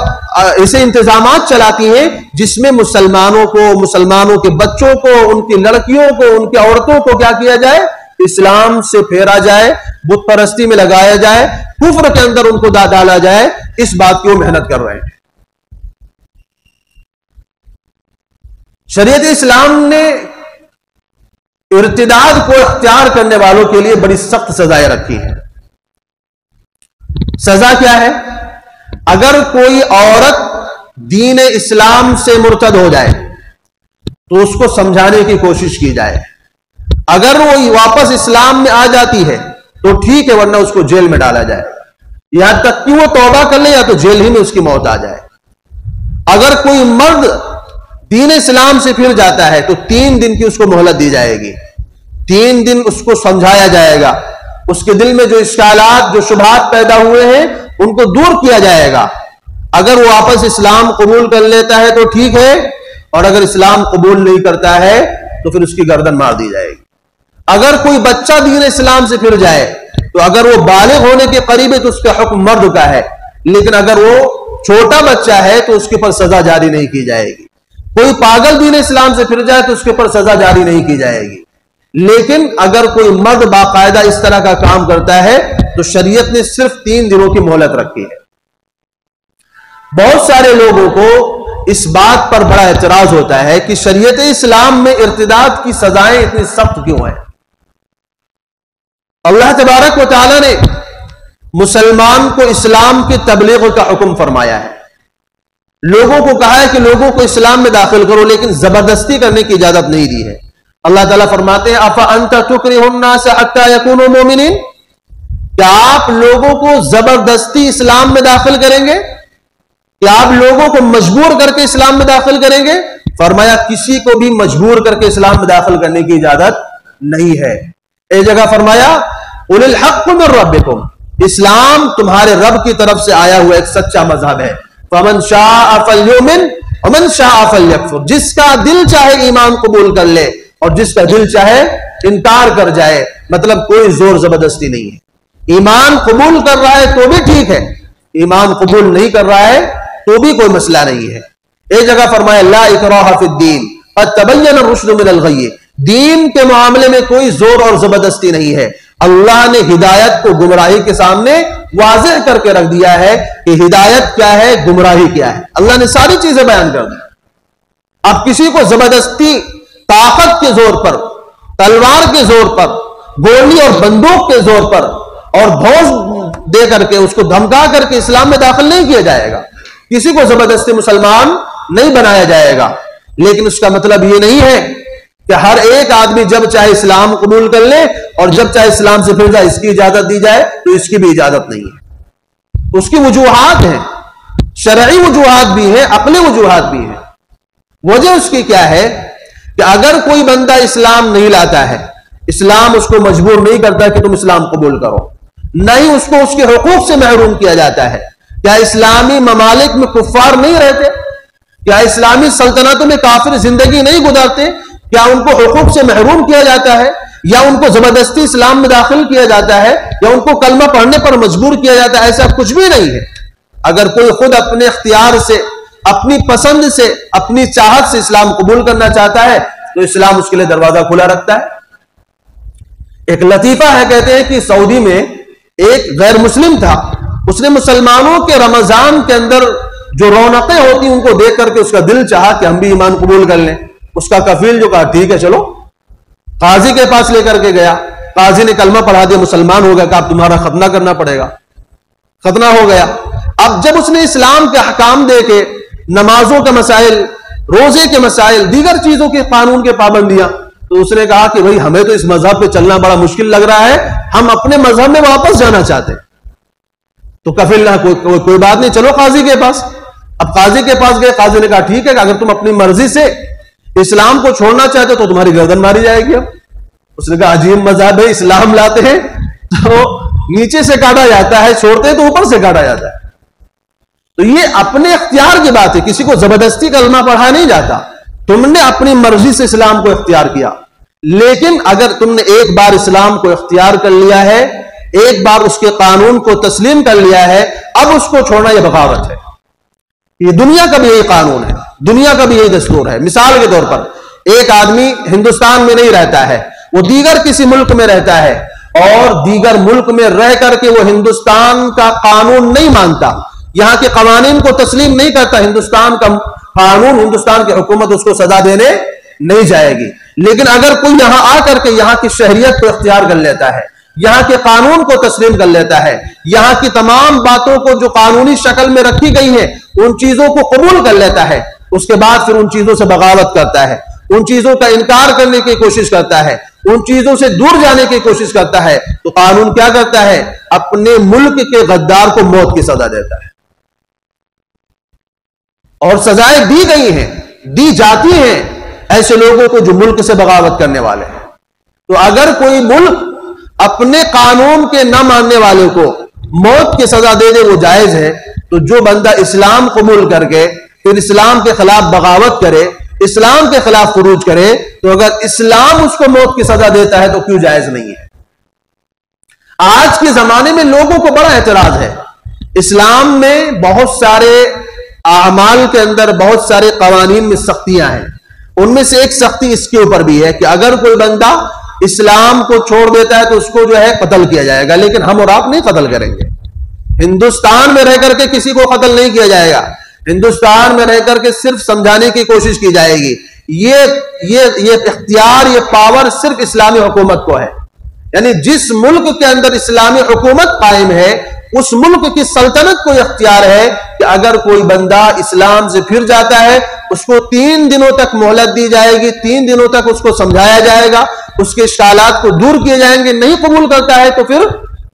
ایسے انتظامات چلاتی ہیں جس میں مسلمانوں کو, مسلمانوں کے بچوں کو, ان کی لڑکیوں کو, ان کی عورتوں کو کیا کیا جائے, اسلام سے پھیرا جائے, بت پرستی میں لگایا جائے, کفر کے اندر ان کو ڈالا جائے. اس بات کی وہ محنت کر رہے ہیں. شریعت اسلام نے ارتداد کو اختیار کرنے والوں کے لیے بڑی سخت سزائیں رکھی ہیں. سزا کیا ہے؟ اگر کوئی عورت دین اسلام سے مرتد ہو جائے تو اس کو سمجھانے کی کوشش کی جائے. اگر وہ واپس اسلام میں آ جاتی ہے تو ٹھیک ہے, ورنہ اس کو جیل میں ڈالا جائے, یہاں تک کہ وہ توبہ کر لے یا تو جیل ہی میں اس کی موت آ جائے. اگر کوئی مرد دین اسلام سے پھر جاتا ہے تو 3 دن کی اس کو مہلت دی جائے گی. 3 دن اس کو سمجھایا جائے گا, اس کے دل میں جو اشکالات, جو شبہات پیدا ہوئے ہیں ان کو دور کیا جائے گا. اگر وہ واپس اسلام قبول کر لیتا ہے تو ٹھیک ہے، اور اگر اسلام قبول نہیں کرتا ہے تو پھر اس کی گردن مار دی جائے گی۔ اگر کوئی بچہ دین اسلام سے پھر جائے تو اگر وہ بالغ ہونے کے قریب ہے تو اس کا حکم مرد کا ہے، لیکن اگر وہ چھوٹا بچہ ہے تو اس کے پر سزا جاری نہیں کی جائے گی۔ کوئی پاگل دین اسلام سے پھر جائے تو اس کے پر سزا جاری نہیں کی جائے گی، لیکن اگر کوئی مرد باقاعدہ اس طرح کا کام کرتا ہے تو شریعت نے صرف 3 دنوں کی مہلت رکھی ہے۔ بہت سارے لوگوں کو اس بات پر بڑا اعتراض ہوتا ہے کہ شریعت اسلام میں ارتداد کی سزائیں اتنی سخت کیوں ہیں؟ اللہ تبارک و تعالی نے مسلمان کو اسلام کی تبلیغ کا حکم فرمایا ہے، لوگوں کو کہا ہے کہ لوگوں کو اسلام میں داخل کرو، لیکن زبردستی کرنے کی اجازت نہیں دی ہے۔ اللہ تعالیٰ فرماتے ہیں افانت تکرہ الناس حتی یکونوا مؤمنین، کیا آپ لوگوں کو زبردستی اسلام میں داخل کریں گے؟ کیا آپ لوگوں کو مجبور کر کے اسلام میں داخل کریں گے؟ فرمایا کسی کو بھی مجبور کر کے اسلام میں داخل کرنے کی اجازت نہیں ہے۔ ایک جگہ فرمایا قل الحق من ربکم، اسلام تمہارے رب کی طرف سے آیا ہوا ایک سچا مذہب ہے۔ فمن شاء فلیؤمن ومن شاء فلیکفر، جس کا دل چاہے ایمان قبول کر لے اور جس کا دل چاہے انکار کر جائے، مطلب کوئی زور زبردستی نہیں ہے۔ ایمان قبول کر رہا ہے تو بھی ٹھیک ہے، ایمان قبول نہیں کر رہا ہے تو بھی کوئی مسئلہ نہیں ہے۔ ایک جگہ فرمایا لا اکراہ فی الدین قد تبین الرشد من الغی، دین کے معاملے میں کوئی زور اور زبردستی نہیں ہے۔ اللہ نے ہدایت کو گمراہی کے سامنے واضح کر کے رکھ دیا ہے کہ ہدایت کیا ہے، گمراہی کیا ہے، اللہ نے ساری چیزیں بیان کر دی۔ اب کسی کو زبردستی طاقت کے زور پر، تلوار کے زور پر، گولی اور بندوق کے زور پر اور بھوج دے کر کے اس کو دھمکا کر کے اسلام میں داخل نہیں کیا جائے گا، کسی کو زبردستی مسلمان نہیں بنایا جائے گا، لیکن اس کا مطلب یہ نہیں ہے کہ ہر ایک آدمی جب چاہے اسلام قبول کر لے اور جب چاہے اسلام سے پھر جائے اس کی اجازت دی جائے، تو اس کی بھی اجازت نہیں ہے۔ اس کی وجوہات ہیں، شرعی وجوہات بھی ہیں، عقلی وجوہات بھی ہیں۔ وجہ اس کی کیا ہے کہ اگر کوئی بندہ اسلام نہیں لاتا ہے، اسلام اس کو مجبور نہیں کرتا کہ تم اسلام قبول کرو، نہ ہی اس کو اس کے حقوق سے محروم کیا جاتا ہے۔ کیا اسلامی ممالک میں کفار نہیں رہتے؟ کیا اسلامی سلطنتوں میں کافر زندگی نہیں گزارتے؟ کیا ان کو حقوق سے محروم کیا جاتا ہے، یا ان کو زبردستی اسلام میں داخل کیا جاتا ہے، یا ان کو کلمہ پڑھنے پر مجبور کیا جاتا ہے؟ ایسا کچھ بھی نہیں ہے۔ اگر کوئی خود اپنے اختیار سے، اپنی پسند سے، اپنی چاہت سے اسلام قبول کرنا چاہتا ہے تو اسلام اس کے لیے دروازہ کھلا رکھتا ہے۔ ایک لطیفہ ہے، کہتے ہیں کہ سعودی میں ایک غیر مسلم تھا، اس نے مسلمانوں کے رمضان کے اندر جو رونقیں ہوتی ان کو دیکھ کر کے اس کا دل چاہا کہ ہم بھی ایمان قبول کر لیں۔ اس کا کفیل جو کہا ٹھیک ہے چلو، قاضی کے پاس لے کر کے گیا، قاضی نے کلمہ پڑھا دیا، مسلمان ہو گیا، کہ اب تمہارا ختنہ کرنا پڑے گا، ختنہ ہو گیا۔ اب جب اس نے اسلام کے احکام دیکھے، نمازوں کے مسائل، روزے کے مسائل، دیگر چیزوں کے قانون کے پابندیاں، تو اس نے کہا کہ بھئی ہمیں تو اس مذہب پہ چلنا بڑا مشکل لگ رہا ہے، ہم اپنے مذہب میں واپس جانا چاہتے ہیں۔ تو کفیل نے کوئی بات نہیں، چلو قاضی کے پاس۔ اب قاضی کے پاس گئے، قاضی نے کہا ٹھیک ہے کہ اگر تم اپنی مرضی سے اسلام کو چھوڑنا چاہتے تو تمہاری گردن ماری جائے گی۔ اب اس نے کہا عجیب مذہب ہے، اسلام لاتے ہیں تو نیچے سے کاٹا جاتا ہے، چھوڑتے ہیں تو اوپر سے کاٹا جاتا ہے۔ تو یہ اپنے اختیار کی بات ہے، کسی کو زبردستی کلمہ پڑھا نہیں جاتا، تم نے اپنی مرضی سے اسلام کو اختیار کیا۔ لیکن اگر تم نے ایک بار اسلام کو اختیار کر لیا ہے، ایک بار اس کے قانون کو تسلیم کر لیا ہے، اب اس کو چھوڑنا یہ بغاوت ہے۔ یہ دنیا کا بھی یہی قانون ہے، دنیا کا بھی یہی دستور ہے۔ مثال کے طور پر ایک آدمی ہندوستان میں نہیں رہتا ہے، وہ دیگر کسی ملک میں رہتا ہے، اور دیگر ملک میں رہ کر کے وہ ہندوستان کا قانون نہیں مانتا، یہاں کے قوانین کو تسلیم نہیں کرتا، ہندوستان کا قانون، ہندوستان کی حکومت اس کو سزا دینے نہیں جائے گی۔ لیکن اگر کوئی یہاں آ کر کے یہاں کی شہریت کو اختیار کر لیتا ہے، یہاں کے قانون کو تسلیم کر لیتا ہے، یہاں کی تمام باتوں کو جو قانونی شکل میں رکھی گئی ہیں ان چیزوں کو قبول کر لیتا ہے، اس کے بعد پھر ان چیزوں سے بغاوت کرتا ہے، ان چیزوں کا انکار کرنے کی کوشش کرتا ہے، ان چیزوں سے دور جانے کی کوشش کرتا ہے، تو قانون کیا کرتا ہے؟ اپنے ملک کے غدار کو موت کی سزا دیتا ہے۔ اور سزائیں دی گئی ہیں، دی جاتی ہیں ایسے لوگوں کو جو ملک سے بغاوت کرنے والے ہیں۔ تو اگر کوئی ملک اپنے قانون کے نہ ماننے والے کو موت کی سزا دے دے وہ جائز ہے، تو جو بندہ اسلام قبول کر کے پھر اسلام کے خلاف بغاوت کرے، اسلام کے خلاف خروج کرے، تو اگر اسلام اس کو موت کی سزا دیتا ہے تو کیوں جائز نہیں ہے؟ آج کے زمانے میں لوگوں کو بڑا اعتراض ہے، اسلام میں بہت سارے اعمال کے اندر بہت سارے قوانین میں سختیاں ہیں، ان میں سے ایک سختی اس کے اوپر بھی ہے کہ اگر کوئی بندہ اسلام کو چھوڑ دیتا ہے تو اس کو جو ہے قتل کیا جائے گا، لیکن ہم اور آپ نہیں قتل کریں گے۔ ہندوستان میں رہ کر کے کسی کو قتل نہیں کیا جائے گا، ہندوستان میں رہ کر کے صرف سمجھانے کی کوشش کی جائے گی۔ یہ اختیار، یہ پاور صرف اسلامی حکومت کو ہے، یعنی جس ملک کے اندر اسلامی حکومت قائم ہے اس ملک کی سلطنت کو اختیار ہے کہ اگر کوئی بندہ اسلام سے پھر جاتا ہے اس کو 3 دنوں تک مہلت دی جائے گی، 3 دنوں تک اس کو سمجھایا جائے گا، اس کے اشکالات کو دور کیے جائیں گے، نہیں قبول کرتا ہے تو پھر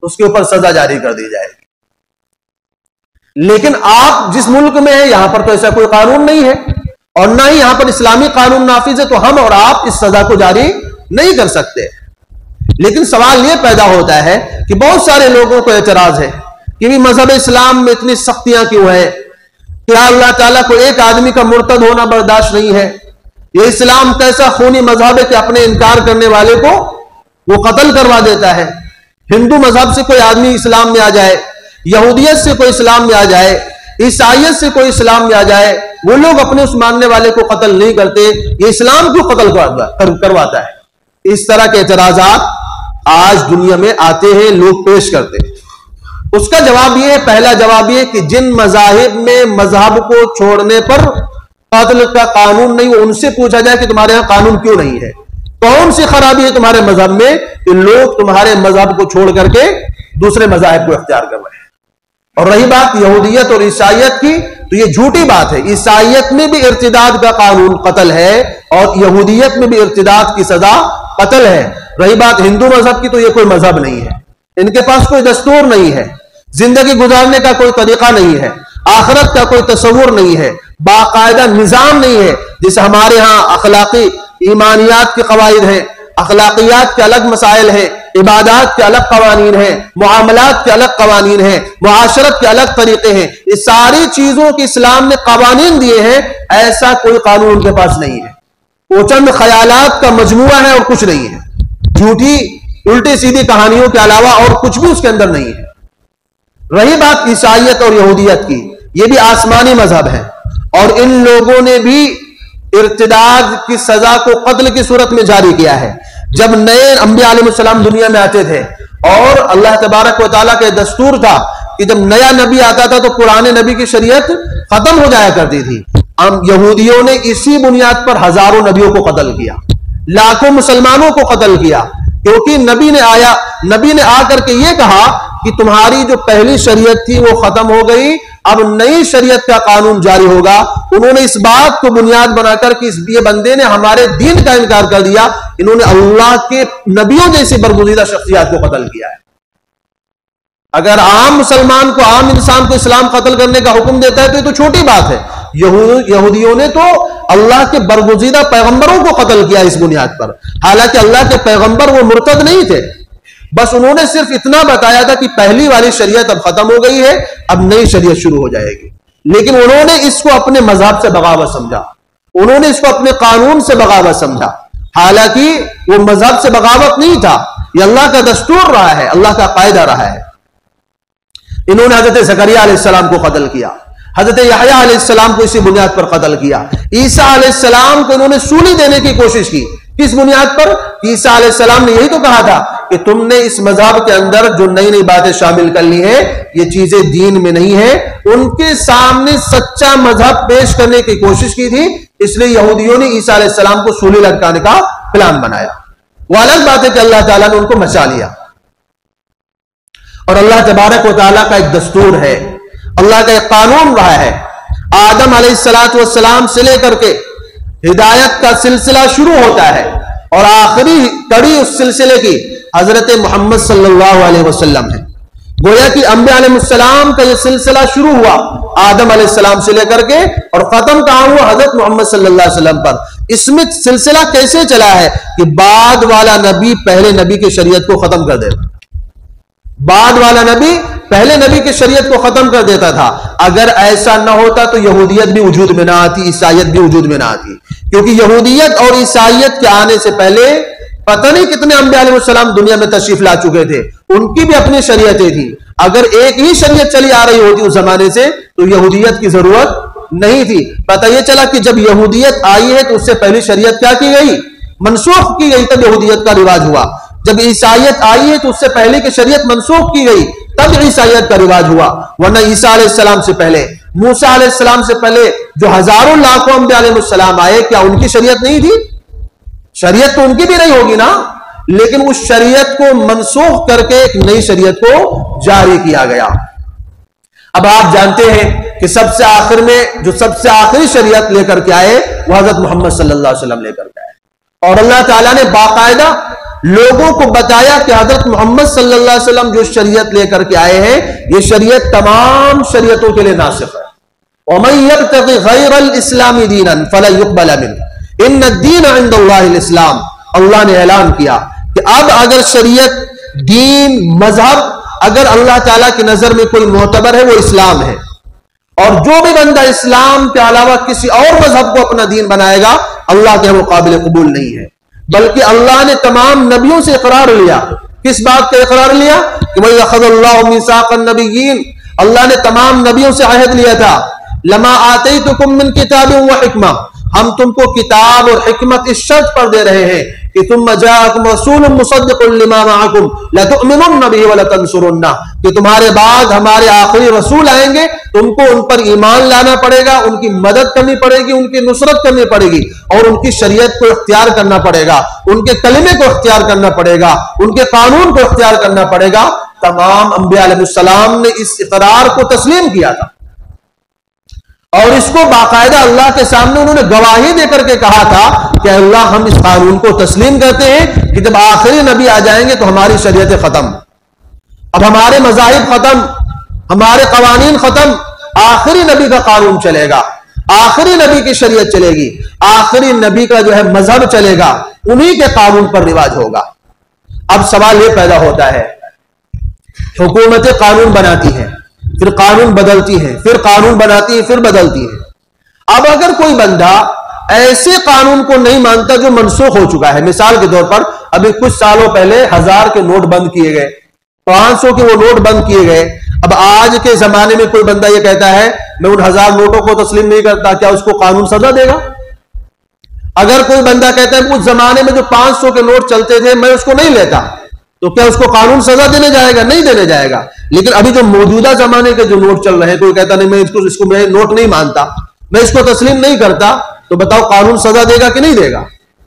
اس کے اوپر سزا جاری کر دی جائے گی۔ لیکن آپ جس ملک میں ہیں یہاں پر تو ایسا کوئی قانون نہیں ہے اور نہ ہی یہاں پر اسلامی قانون نافذ ہے، تو ہم اور آپ اس سزا کو جاری نہیں کر سکتے۔ لیکن سوال یہ پیدا ہوتا ہے کہ بہت سارے لوگوں کو اعتراض ہے کہ بھی مذہب اسلام میں اتنی سختیاں کیوں ہیں؟ کیا اللہ تعالیٰ کو ایک آدمی کا مرتد ہونا برداشت نہیں ہے؟ یہ اسلام کیسا خونی مذہب ہے کہ اپنے انکار کرنے والے کو وہ قتل کروا دیتا ہے؟ ہندو مذہب سے کوئی آدمی اسلام میں آ جائے، یہودیت سے کوئی اسلام میں آ جائے، عیسائیت سے کوئی اسلام میں آ جائے، وہ لوگ اپنے اس ماننے والے کو قتل نہیں کرتے، یہ اسلام کیوں قتل کرواتا ہے؟ اس طرح کے اعتراضات آج دنیا میں آتے ہیں، لوگ پیش کرتے ہیں۔ اس کا جواب یہ ہے، پہلا جواب یہ کہ جن مذاہب میں مذہب کو چھوڑنے پر قتل کا قانون نہیں، ان سے پوچھا جائے کہ تمہارے ہاں قانون کیوں نہیں ہے، کون سی خرابی ہے تمہارے مذہب میں کہ لوگ تمہارے مذہب کو چھوڑ کر کے دوسرے مذاہب کو اختیار کر رہے ہیں۔ اور رہی بات یہودیت اور عیسائیت کی، تو یہ جھوٹی بات ہے، عیسائیت میں بھی ارتداد کا قانون قتل ہے اور یہودیت میں بھی ارتداد کی سزا قتل ہے۔ رہی بات ہندو مذہب کی، تو یہ کوئی مذہب نہیں ہے، ان کے پاس کوئی دستور نہیں ہے، زندگی گزارنے کا کوئی طریقہ نہیں ہے، آخرت کا کوئی تصور نہیں ہے، باقاعدہ نظام نہیں ہے۔ جیسے ہمارے ہاں اخلاقی ایمانیات کے قواعد ہیں، اخلاقیات کے الگ مسائل ہیں، عبادات کے الگ قوانین ہیں، معاملات کے الگ قوانین ہیں، معاشرت کے الگ طریقے ہیں، یہ ساری چیزوں کے اسلام نے قوانین دیے ہیں، ایسا کوئی قانون ان کے پاس نہیں ہے۔ وہ چند خیالات کا مجموعہ ہے اور کچھ نہیں ہے، جھوٹی الٹی سیدھی کہانیوں کے علاوہ اور کچھ بھی اس کے اندر نہیں ہے۔ رہی بات عیسائیت اور یہودیت کی، یہ بھی آسمانی مذہب ہے اور ان لوگوں نے بھی ارتداد کی سزا کو قتل کی صورت میں جاری کیا ہے۔ جب نئے انبیاء علیہ السلام دنیا میں آتے تھے اور اللہ تبارک و تعالیٰ کا دستور تھا کہ جب نیا نبی آتا تھا تو پرانے نبی کی شریعت ختم ہو جایا کرتی تھی، یہودیوں نے اسی بنیاد پر ہزاروں نبیوں کو قتل کیا، لاکھوں مسلمانوں کو قتل کیا، کیونکہ نبی نے آ کر کے یہ کہا کہ تمہاری جو پہلی شریعت تھی وہ ختم ہو گئی، اب نئی شریعت کا قانون جاری ہوگا۔ انہوں نے اس بات کو بنیاد بنا کر کہ یہ بندے نے ہمارے دین کا انکار کر دیا، انہوں نے اللہ کے نبیوں جیسی برگزیدہ شخصیات کو قتل کیا ہے۔ اگر عام مسلمان کو، عام انسان کو اسلام قتل کرنے کا حکم دیتا ہے تو یہ تو چھوٹی بات ہے، یہودیوں نے تو اللہ کے برگزیدہ پیغمبروں کو قتل کیا اس بنیاد پر، حالانکہ اللہ کے پیغمبر وہ مرتد نہیں تھے، بس انہوں نے صرف اتنا بتایا تھا کہ پہلی والی شریعت اب ختم ہو گئی ہے، اب نئی شریعت شروع ہو جائے گی، لیکن انہوں نے اس کو اپنے مذہب سے بغاوت سمجھا، انہوں نے اس کو اپنے قانون سے بغاوت سمجھا، حالانکہ وہ مذہب سے بغاوت نہیں تھا، یہ اللہ کا دستور رہا ہے، اللہ کا قاعدہ رہا ہے۔ انہوں نے حضرت زکریا علیہ السلام کو قتل کیا، حضرت یحییٰ علیہ السلام کو اسی بنیاد پر قتل کیا، عیسیٰ علیہ السلام کو انہوں نے سولی دینے کی کوشش کی، کس بنیاد پر؟ عیسیٰ علیہ السلام نے یہی تو کہا تھا کہ تم نے اس مذہب کے اندر جو نئی نئی باتیں شامل کر لی ہیں یہ چیزیں دین میں نہیں ہیں۔ ان کے سامنے سچا مذہب پیش کرنے کی کوشش کی تھی، اس لیے یہودیوں نے عیسیٰ علیہ السلام کو سولی لٹکانے کا پلان بنایا۔ وہ الگ بات ہے کہ اللہ تعالیٰ نے ان کو مچا لیا، اور اللہ تبارک و تعالیٰ کا ایک دستور ہے، اللہ کا ایک قانون رہا ہے۔ آدم علیہ السلام سے لے کر کے ہدایت کا سلسلہ شروع ہوتا ہے اور آخری کڑی اس سلسلے کی حضرت محمد صلی اللہ علیہ وسلم ہے۔ گویا کہ انبیاء علیہ السلام کا یہ سلسلہ شروع ہوا آدم علیہ السلام سے لے کر کے اور ختم کہاں ہوا؟ حضرت محمد صلی اللہ علیہ وسلم پر۔ اس میں سلسلہ کیسے چلا ہے کہ بعد والا نبی پہلے نبی کی شریعت کو ختم کر دے گا، بعد والا نبی پہلے نبی کی شریعت کو ختم کر دیتا تھا. اگر ایسا نہ ہوتا تو یہودیت بھی وجود میں نہ آتی, عیسائیت بھی وجود میں نہ آتی, کیونکہ یہودیت اور عیسائیت کے آنے سے پہلے پتہ نہیں کتنے انبیاء علیہ السلام دنیا میں تشریف لا چکے تھے, ان کی بھی اپنی شریعتیں تھیں. اگر ایک ہی شریعت چلی آ رہی ہوتی اس زمانے سے تو یہودیت کی ضرورت نہیں تھی. پتہ یہ چلا کہ جب یہودیت آئی ہے تو اس سے پہلی شریعت کیا کی گئی, منسوخ کی گئی, تب یہودیت کا رواج ہوا. جب عیسائیت آئی ہے تو اس سے پہلے کی شریعت منسوخ کی گئی, تب عیسائیت کا رواج ہوا. ورنہ عیسیٰ علیہ السلام سے پہلے, موسیٰ علیہ السلام سے پہلے جو ہزاروں لاکھوں انبیاء علیہ السلام آئے, کیا ان کی شریعت نہیں تھی؟ شریعت تو ان کی بھی نہیں ہوگی نا, لیکن اس شریعت کو منسوخ کر کے ایک نئی شریعت کو جاری کیا گیا. اب آپ جانتے ہیں کہ سب سے آخر میں جو سب سے آخری شریعت لے کر کے آئے وہ حضرت محمد صلی اللہ علیہ وسلم لے کر کے آئے, اور اللہ تعالیٰ نے باقاعدہ لوگوں کو بتایا کہ حضرت محمد صلی اللہ علیہ وسلم جو شریعت لے کر کے آئے ہیں یہ شریعت تمام شریعتوں کے لیے ناسخ ہے. وَمَن يَبْتَغِ غَيْرَ الْإِسْلَامِ دِينًا فَلَن يُقْبَلَ مِنْهُ إِنَّ الدِّينَ عِندَ اللَّهِ الْإِسْلَامُ. اللہ نے اعلان کیا کہ اب اگر شریعت, دین, مذہب اگر اللہ تعالیٰ کی نظر میں کوئی معتبر ہے وہ اسلام ہے, اور جو بھی بندہ اسلام کے علاوہ کسی اور مذہب کو اپنا دین بنائے گا اللہ کے وہ قابل قبول نہیں ہے. بلکہ اللہ نے تمام نبیوں سے اقرار لیا. کس بات کا اقرار لیا؟ کہ وَإِذْ أَخَذَ اللَّهُ مِيثَاقَ النَّبِيِّينَ, اللہ نے تمام نبیوں سے عہد لیا تھا. لَمَا آتَيْتُكُم مِّن كِتَابٍ وَحِكْمَةٍ, ہم تم کو کتاب اور حکمت اس شرط پر دے رہے ہیں کہ ثُمَّ جَاءَكُمْ رَسُولٌ مُصَدِّقٌ لِّمَا مَعَكُمْ لَتُؤْمِنُنَّ بِهِ وَلَتَنصُرُنَّهُ, کہ تمہارے بعد ہمارے آخری رسول آئیں گے, تم کو ان پر ایمان لانا پڑے گا, ان کی مدد کرنی پڑے گی, ان کی نصرت کرنی پڑے گی, اور ان کی شریعت کو اختیار کرنا پڑے گا, ان کے کلمے کو اختیار کرنا پڑے گا, ان کے قانون کو اختیار کرنا پڑے گا. تمام انبیاء علیہ السلام نے اس اقرار کو تسلیم کیا تھا, اور اس کو باقاعدہ اللہ کے سامنے انہوں نے گواہی دے کر کے کہا تھا کہ اللہ ہم اس قانون کو تسلیم کرتے ہیں کہ جب آخری نبی آ جائیں گے تو ہماری شریعتیں ختم, اب ہمارے مذاہب ختم, ہمارے قوانین ختم, آخری نبی کا قانون چلے گا, آخری نبی کی شریعت چلے گی, آخری نبی کا جو ہے مذہب چلے گا, انہی کے قانون پر رواج ہوگا. اب سوال یہ پیدا ہوتا ہے, حکومتیں قانون بناتی ہیں, پھر قانون بدلتی ہیں, پھر قانون بناتی ہیں, پھر بدلتی ہیں. اب اگر کوئی بندہ ایسے قانون کو نہیں مانتا جو منسوخ ہو چکا ہے, مثال کے طور پر ابھی کچھ سالوں پہلے 1000 کے نوٹ بند کیے گئے, 500 کے وہ نوٹ بند کیے گئے. اب آج کے زمانے میں کوئی بندہ یہ کہتا ہے میں ان 1000 نوٹوں کو تسلیم نہیں کرتا, کیا اس کو قانون سزا دے گا؟ اگر کوئی بندہ کہتا ہے اس زمانے میں جو 500 کے نوٹ چلتے تھے میں اس کو نہیں لیتا, تو کیا اس کو قانون سزا دینے جائے گا؟ نہیں دینے جائے گا. لیکن ابھی جو موجودہ زمانے کے جو نوٹ چل رہے ہیں, کوئی کہتا نہیں میں اس کو میں نوٹ نہیں مانتا, میں اس کو تسلیم نہیں کرتا, تو بتاؤ قانون سزا دے گا کہ نہیں دے گا؟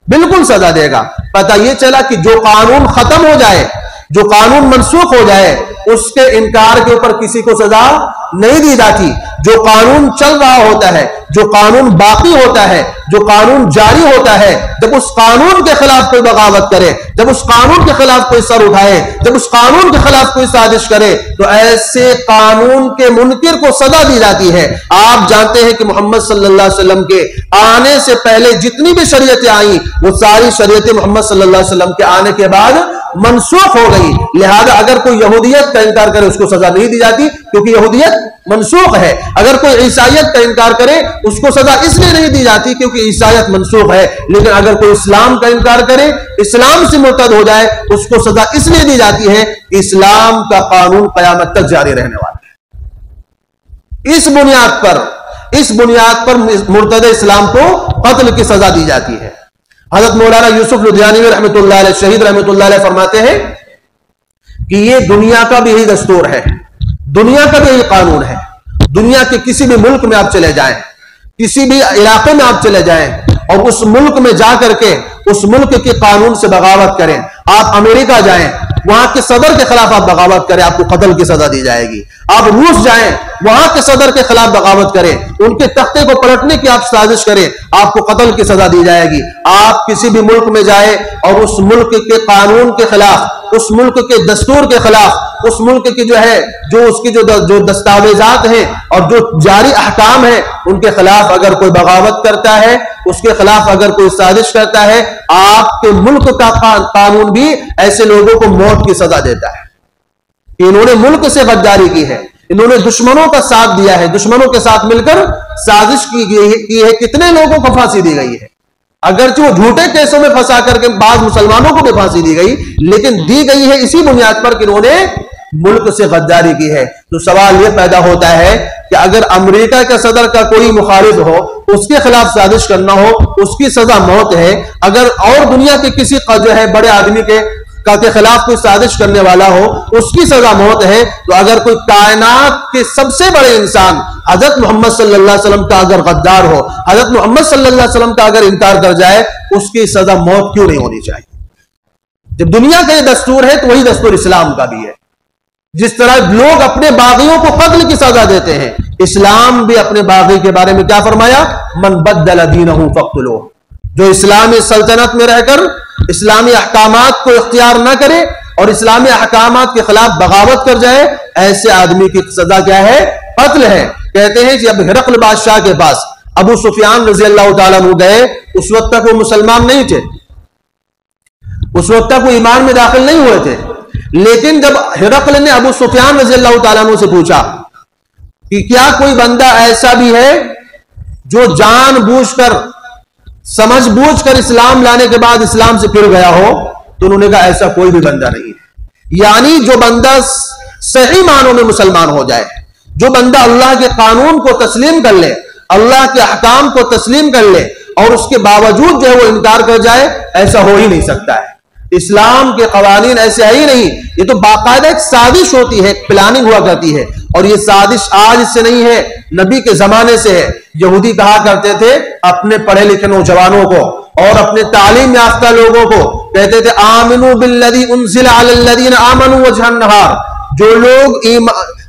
بالکل سزا دے گا. پتہ یہ چلا کہ جو قانون ختم ہو جائے, جو قانون منسوخ ہو جائے, اس کے انکار کے اوپر کسی کو سزا نہیں دی جاتی. جو قانون چل رہا ہوتا ہے, جو قانون باقی ہوتا ہے, جو قانون جاری ہوتا ہے, جب اس قانون کے خلاف کوئی بغاوت کرے, جب اس قانون کے خلاف کوئی سر اٹھائے, جب اس قانون کے خلاف کوئی سازش کرے, تو ایسے قانون کے منکر کو سزا دی جاتی ہے. آپ جانتے ہیں کہ محمد صلی اللہ علیہ وسلم کے آنے سے پہلے جتنی بھی شریعتیں آئیں وہ ساری شریعتیں محمد صلی اللہ علیہ وسلم کے آنے کے بعد منسوخ ہو گئی. لہذا اگر کوئی یہودیت کا انکار کرے اس کو سزا نہیں دی جاتی کیونکہ یہودیت منسوخ ہے. اگر کوئی عیسائیت کا انکار کرے اس کو سزا اس لیے نہیں دی جاتی کیونکہ عیسائیت منسوخ ہے. لیکن اگر کوئی اسلام کا انکار کرے, اسلام سے مرتد ہو جائے, اس کو سزا اس لیے دی جاتی ہے کہ اسلام کا قانون قیامت تک جاری رہنے والا ہے. اس بنیاد پر مرتد اسلام کو قتل کی سزا دی جاتی ہے. حضرت مولانا یوسف لدھیانوی رحمۃ اللہ علیہ, شہید رحمۃ اللہ علیہ فرماتے ہیں کہ یہ دنیا کا بھی یہی دستور ہے, دنیا کا بھی یہی قانون ہے. دنیا کے کسی بھی ملک میں آپ چلے جائیں, کسی بھی علاقے میں آپ چلے جائیں اور اس ملک میں جا کر کے اس ملک کے قانون سے بغاوت کریں. آپ امریکہ جائیں, وہاں کے صدر کے خلاف آپ بغاوت کریں, آپ کو قتل کی سزا دی جائے گی. آپ روس جائیں, وہاں کے صدر کے خلاف بغاوت کریں, ان کے تختے کو پلٹنے کی آپ سازش کریں, آپ کو قتل کی سزا دی جائے گی. آپ کسی بھی ملک میں جائیں اور اس ملک کے قانون کے خلاف, اس ملک کے دستور کے خلاف, اس ملک کی جو ہے جو اس کی جو دستاویزات ہیں اور جو جاری احکام ہیں ان کے خلاف اگر کوئی بغاوت کرتا ہے, اس کے خلاف اگر کوئی سازش کرتا ہے, آپ کے ملک کا قانون بھی ایسے لوگوں کو موت کی سزا دیتا ہے. کہ انہوں نے ملک سے غداری کی ہے، انہوں نے دشمنوں کا ساتھ دیا ہے، دشمنوں کے ساتھ مل کر سازش کی ہے. کتنے لوگوں کو پھانسی دی گئی ہے، اگرچہ وہ جھوٹے کیسوں میں پھنسا کر کے بعض مسلمانوں کو بھی پھانسی دی گئی، لیکن دی گئی ہے اسی بنیاد پر کہ انہوں نے ملک سے غداری کی ہے. تو سوال یہ پیدا ہوتا ہے کہ اگر امریکہ کے صدر کا کوئی مخالف ہو، اس کے خلاف سازش کرنا ہو، اس کی سزا موت ہے. اگر اور دنیا کے کسی جو ہے بڑے آدمی کے خلاف کوئی سازش کرنے والا ہو، اس کی سزا موت ہے. تو اگر کوئی کائنات کے سب سے بڑے انسان حضرت محمد صلی اللہ علیہ وسلم کا اگر غدار ہو، حضرت محمد صلی اللہ علیہ وسلم کا اگر انکار کر جائے، اس کی سزا موت کیوں نہیں ہونی چاہیے؟ جب دنیا کا یہ دستور ہے تو وہی دستور اسلام کا بھی ہے. جس طرح لوگ اپنے باغیوں کو قتل کی سزا دیتے ہیں، اسلام بھی اپنے باغی کے بارے میں کیا فرمایا؟ من بدل دینہ فاقتلوہ. جو اسلامی سلطنت میں رہ کر اسلامی احکامات کو اختیار نہ کرے اور اسلامی احکامات کے خلاف بغاوت کر جائے، ایسے آدمی کی سزا کیا ہے؟ قتل ہے. کہتے ہیں کہ اب ہرقل بادشاہ کے پاس ابو سفیان رضی اللہ تعالیٰ عنہ گئے. اس وقت تک وہ مسلمان نہیں تھے، اس وقت تک وہ ایمان میں داخل نہیں ہوئے تھے. لیکن جب ہرقل نے ابو سفیان رضی اللہ تعالیٰ عنہ سے پوچھا کہ کیا کوئی بندہ ایسا بھی ہے جو جان بوجھ کر سمجھ بوجھ کر اسلام لانے کے بعد اسلام سے پھر گیا ہو، تو انہوں نے کہا ایسا کوئی بھی بندہ نہیں ہے. یعنی جو بندہ صحیح معنوں میں مسلمان ہو جائے، جو بندہ اللہ کے قانون کو تسلیم کر لے، اللہ کے احکام کو تسلیم کر لے اور اس کے باوجود جو ہے وہ انکار کر جائے، ایسا ہو ہی نہیں سکتا ہے. اسلام کے قوانین ایسے ہے ہی نہیں. یہ تو باقاعدہ ایک سازش ہوتی ہے، ایک پلاننگ ہوا کرتی ہے. اور یہ سازش آج سے نہیں ہے، نبی کے زمانے سے ہے. یہودی کہا کرتے تھے اپنے پڑھے لکھے نوجوانوں کو اور اپنے تعلیم یافتہ لوگوں کو، کہتے تھے آمنوا بالذی انزل علی الذین آمنوا وجہ النہار. جو لوگ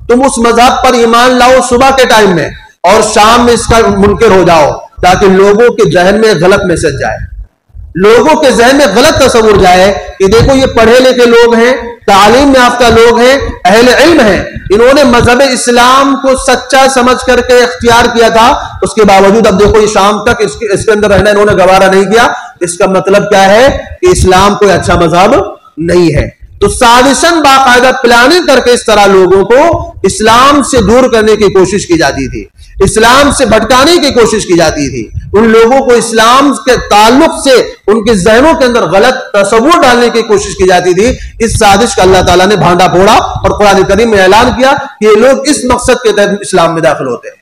تم اس مذہب پر ایمان لاؤ صبح کے ٹائم میں اور شام میں اس کا منکر ہو جاؤ، تاکہ لوگوں کے ذہن میں غلط میسج جائے، لوگوں کے ذہن میں غلط تصور جائے کہ دیکھو یہ پڑھے لکھے لوگ ہیں، تعلیم یافتہ لوگ ہیں، اہل علم ہیں، انہوں نے مذہب اسلام کو سچا سمجھ کر کے اختیار کیا تھا، اس کے باوجود اب دیکھو یہ شام تک اس کے اندر رہنا انہوں نے گوارا نہیں کیا. اس کا مطلب کیا ہے کہ اسلام کوئی اچھا مذہب نہیں ہے. تو سازشاً باقاعدہ پلاننگ کر کے اس طرح لوگوں کو اسلام سے دور کرنے کی کوشش کی جاتی تھی، اسلام سے بھٹکانے کی کوشش کی جاتی تھی. ان لوگوں کو اسلام کے تعلق سے ان کے ذہنوں کے اندر غلط تصور ڈالنے کی کوشش کی جاتی تھی. اس سازش کا اللہ تعالیٰ نے بھانڈا پھوڑا اور قرآن کریم میں اعلان کیا کہ یہ لوگ اس مقصد کے تحت اسلام میں داخل ہوتے ہیں.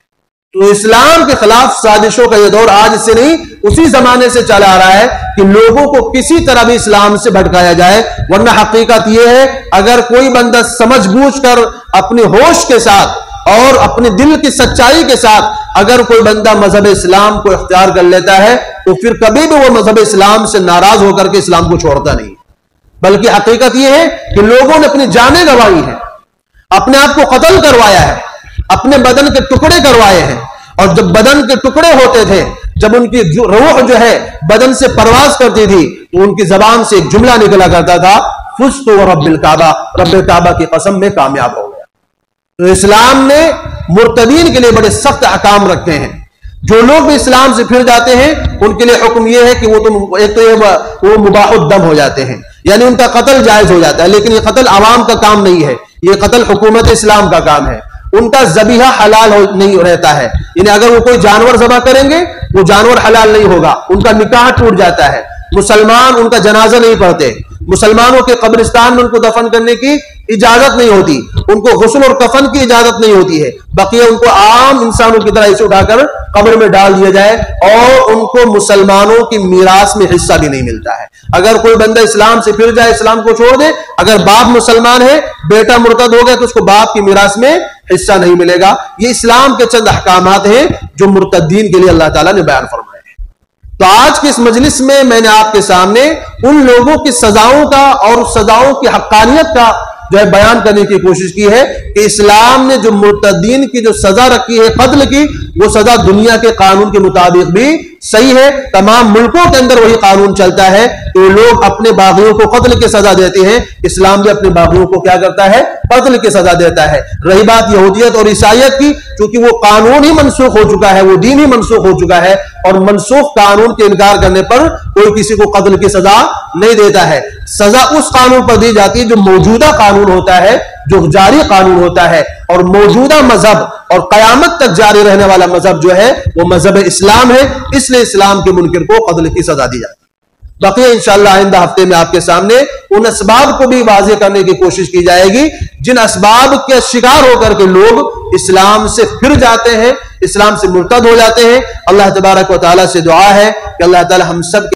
تو اسلام کے خلاف سازشوں کا یہ دور آج سے نہیں، اسی زمانے سے چلا آ رہا ہے کہ لوگوں کو کسی طرح بھی اسلام سے بھٹکایا جائے. ورنہ حقیقت یہ ہے اگر کوئی بندہ سمجھ بوجھ کر اپنے ہوش کے ساتھ اور اپنے دل کی سچائی کے ساتھ اگر کوئی بندہ مذہب اسلام کو اختیار کر لیتا ہے تو پھر کبھی بھی وہ مذہب اسلام سے ناراض ہو کر کے اسلام کو چھوڑتا نہیں. بلکہ حقیقت یہ ہے کہ لوگوں نے اپنی جانیں گنوائی ہیں، اپنے آپ کو قتل کروایا ہے، اپنے بدن کے ٹکڑے کروائے ہیں. اور جب بدن کے ٹکڑے ہوتے تھے، جب ان کی روح جو ہے بدن سے پرواز کرتی تھی، تو ان کی زبان سے ایک جملہ نکلا کرتا تھا فزت ورب الکعبہ، رب کعبہ کی قسم میں کامیاب ہو گیا. تو اسلام نے مرتدین کے لیے بڑے سخت احکام رکھے ہیں. جو لوگ بھی اسلام سے پھر جاتے ہیں ان کے لیے حکم یہ ہے کہ وہ مباح الدم ہو جاتے ہیں، یعنی ان کا قتل جائز ہو جاتا ہے. لیکن یہ قتل عوام کا کام نہیں ہے، یہ قتل حکومت اسلام کا کام ہے. ان کا ذبیحہ حلال نہیں رہتا ہے، یعنی اگر وہ کوئی جانور ذبح کریں گے وہ جانور حلال نہیں ہوگا، ان کا نکاح ٹوٹ جاتا ہے. مسلمان ان کا جنازہ نہیں پڑھتے، مسلمانوں کے قبرستان میں ان کو دفن کرنے کی اجازت نہیں ہوتی، ان کو غسل اور کفن کی اجازت نہیں ہوتی ہے. بقیہ ان کو عام انسانوں کی طرح اسے اٹھا کر قبر میں ڈال دیا جائے اور ان کو مسلمانوں کی میراث میں حصہ بھی نہیں ملتا ہے. اگر کوئی بندہ اسلام سے پھر جائے، اسلام کو چھوڑ دے، اگر باپ مسلمان ہے بیٹا مرتد ہو گیا تو اس کو باپ کی میراث میں حصہ نہیں ملے گا. یہ اسلام کے چند احکامات ہیں جو مرتدین کے لیے اللہ تعالیٰ نے بیان فرمائے. تو آج کے اس مجلس میں میں نے آپ کے سامنے ان لوگوں کی سزاؤں کا اور سزاؤں کی حقانیت کا جو ہے بیان کرنے کی کوشش کی ہے کہ اسلام نے جو مرتدین کی جو سزا رکھی ہے قتل کی، وہ سزا دنیا کے قانون کے مطابق بھی صحیح ہے. تمام ملکوں کے اندر وہی قانون چلتا ہے کہ لوگ اپنے باغیوں کو قتل کی سزا دیتے ہیں. اسلام بھی اپنے باغیوں کو کیا کرتا ہے؟ قتل کی سزا دیتا ہے. رہی بات یہودیت اور عیسائیت کی، چونکہ وہ قانون ہی منسوخ ہو چکا ہے، وہ دین ہی منسوخ ہو چکا ہے، اور منسوخ قانون کے انکار کرنے پر کوئی کسی کو قتل کی سزا نہیں دیتا ہے. سزا اس قانون پر دی جاتی ہے جو موجودہ قانون ہوتا ہے، جو جاری قانون ہوتا ہے، اور موجودہ مذہب اور قیامت تک جاری رہنے والا مذہب جو ہے وہ مذہب اسلام ہے، اس لیے اسلام کے منکر کو قتل کی سزا دی جاتی ہے۔ باقی انشاءاللہ آئندہ ہفتے میں آپ کے سامنے ان اسباب کو بھی واضح کرنے کی کوشش کی جائے گی جن اسباب کے شکار ہو کر کے لوگ اسلام سے پھر جاتے ہیں، اسلام سے مرتد ہو جاتے ہیں۔ اللہ تبارک و تعالیٰ سے دعا ہے کہ اللہ تعالیٰ ہم سب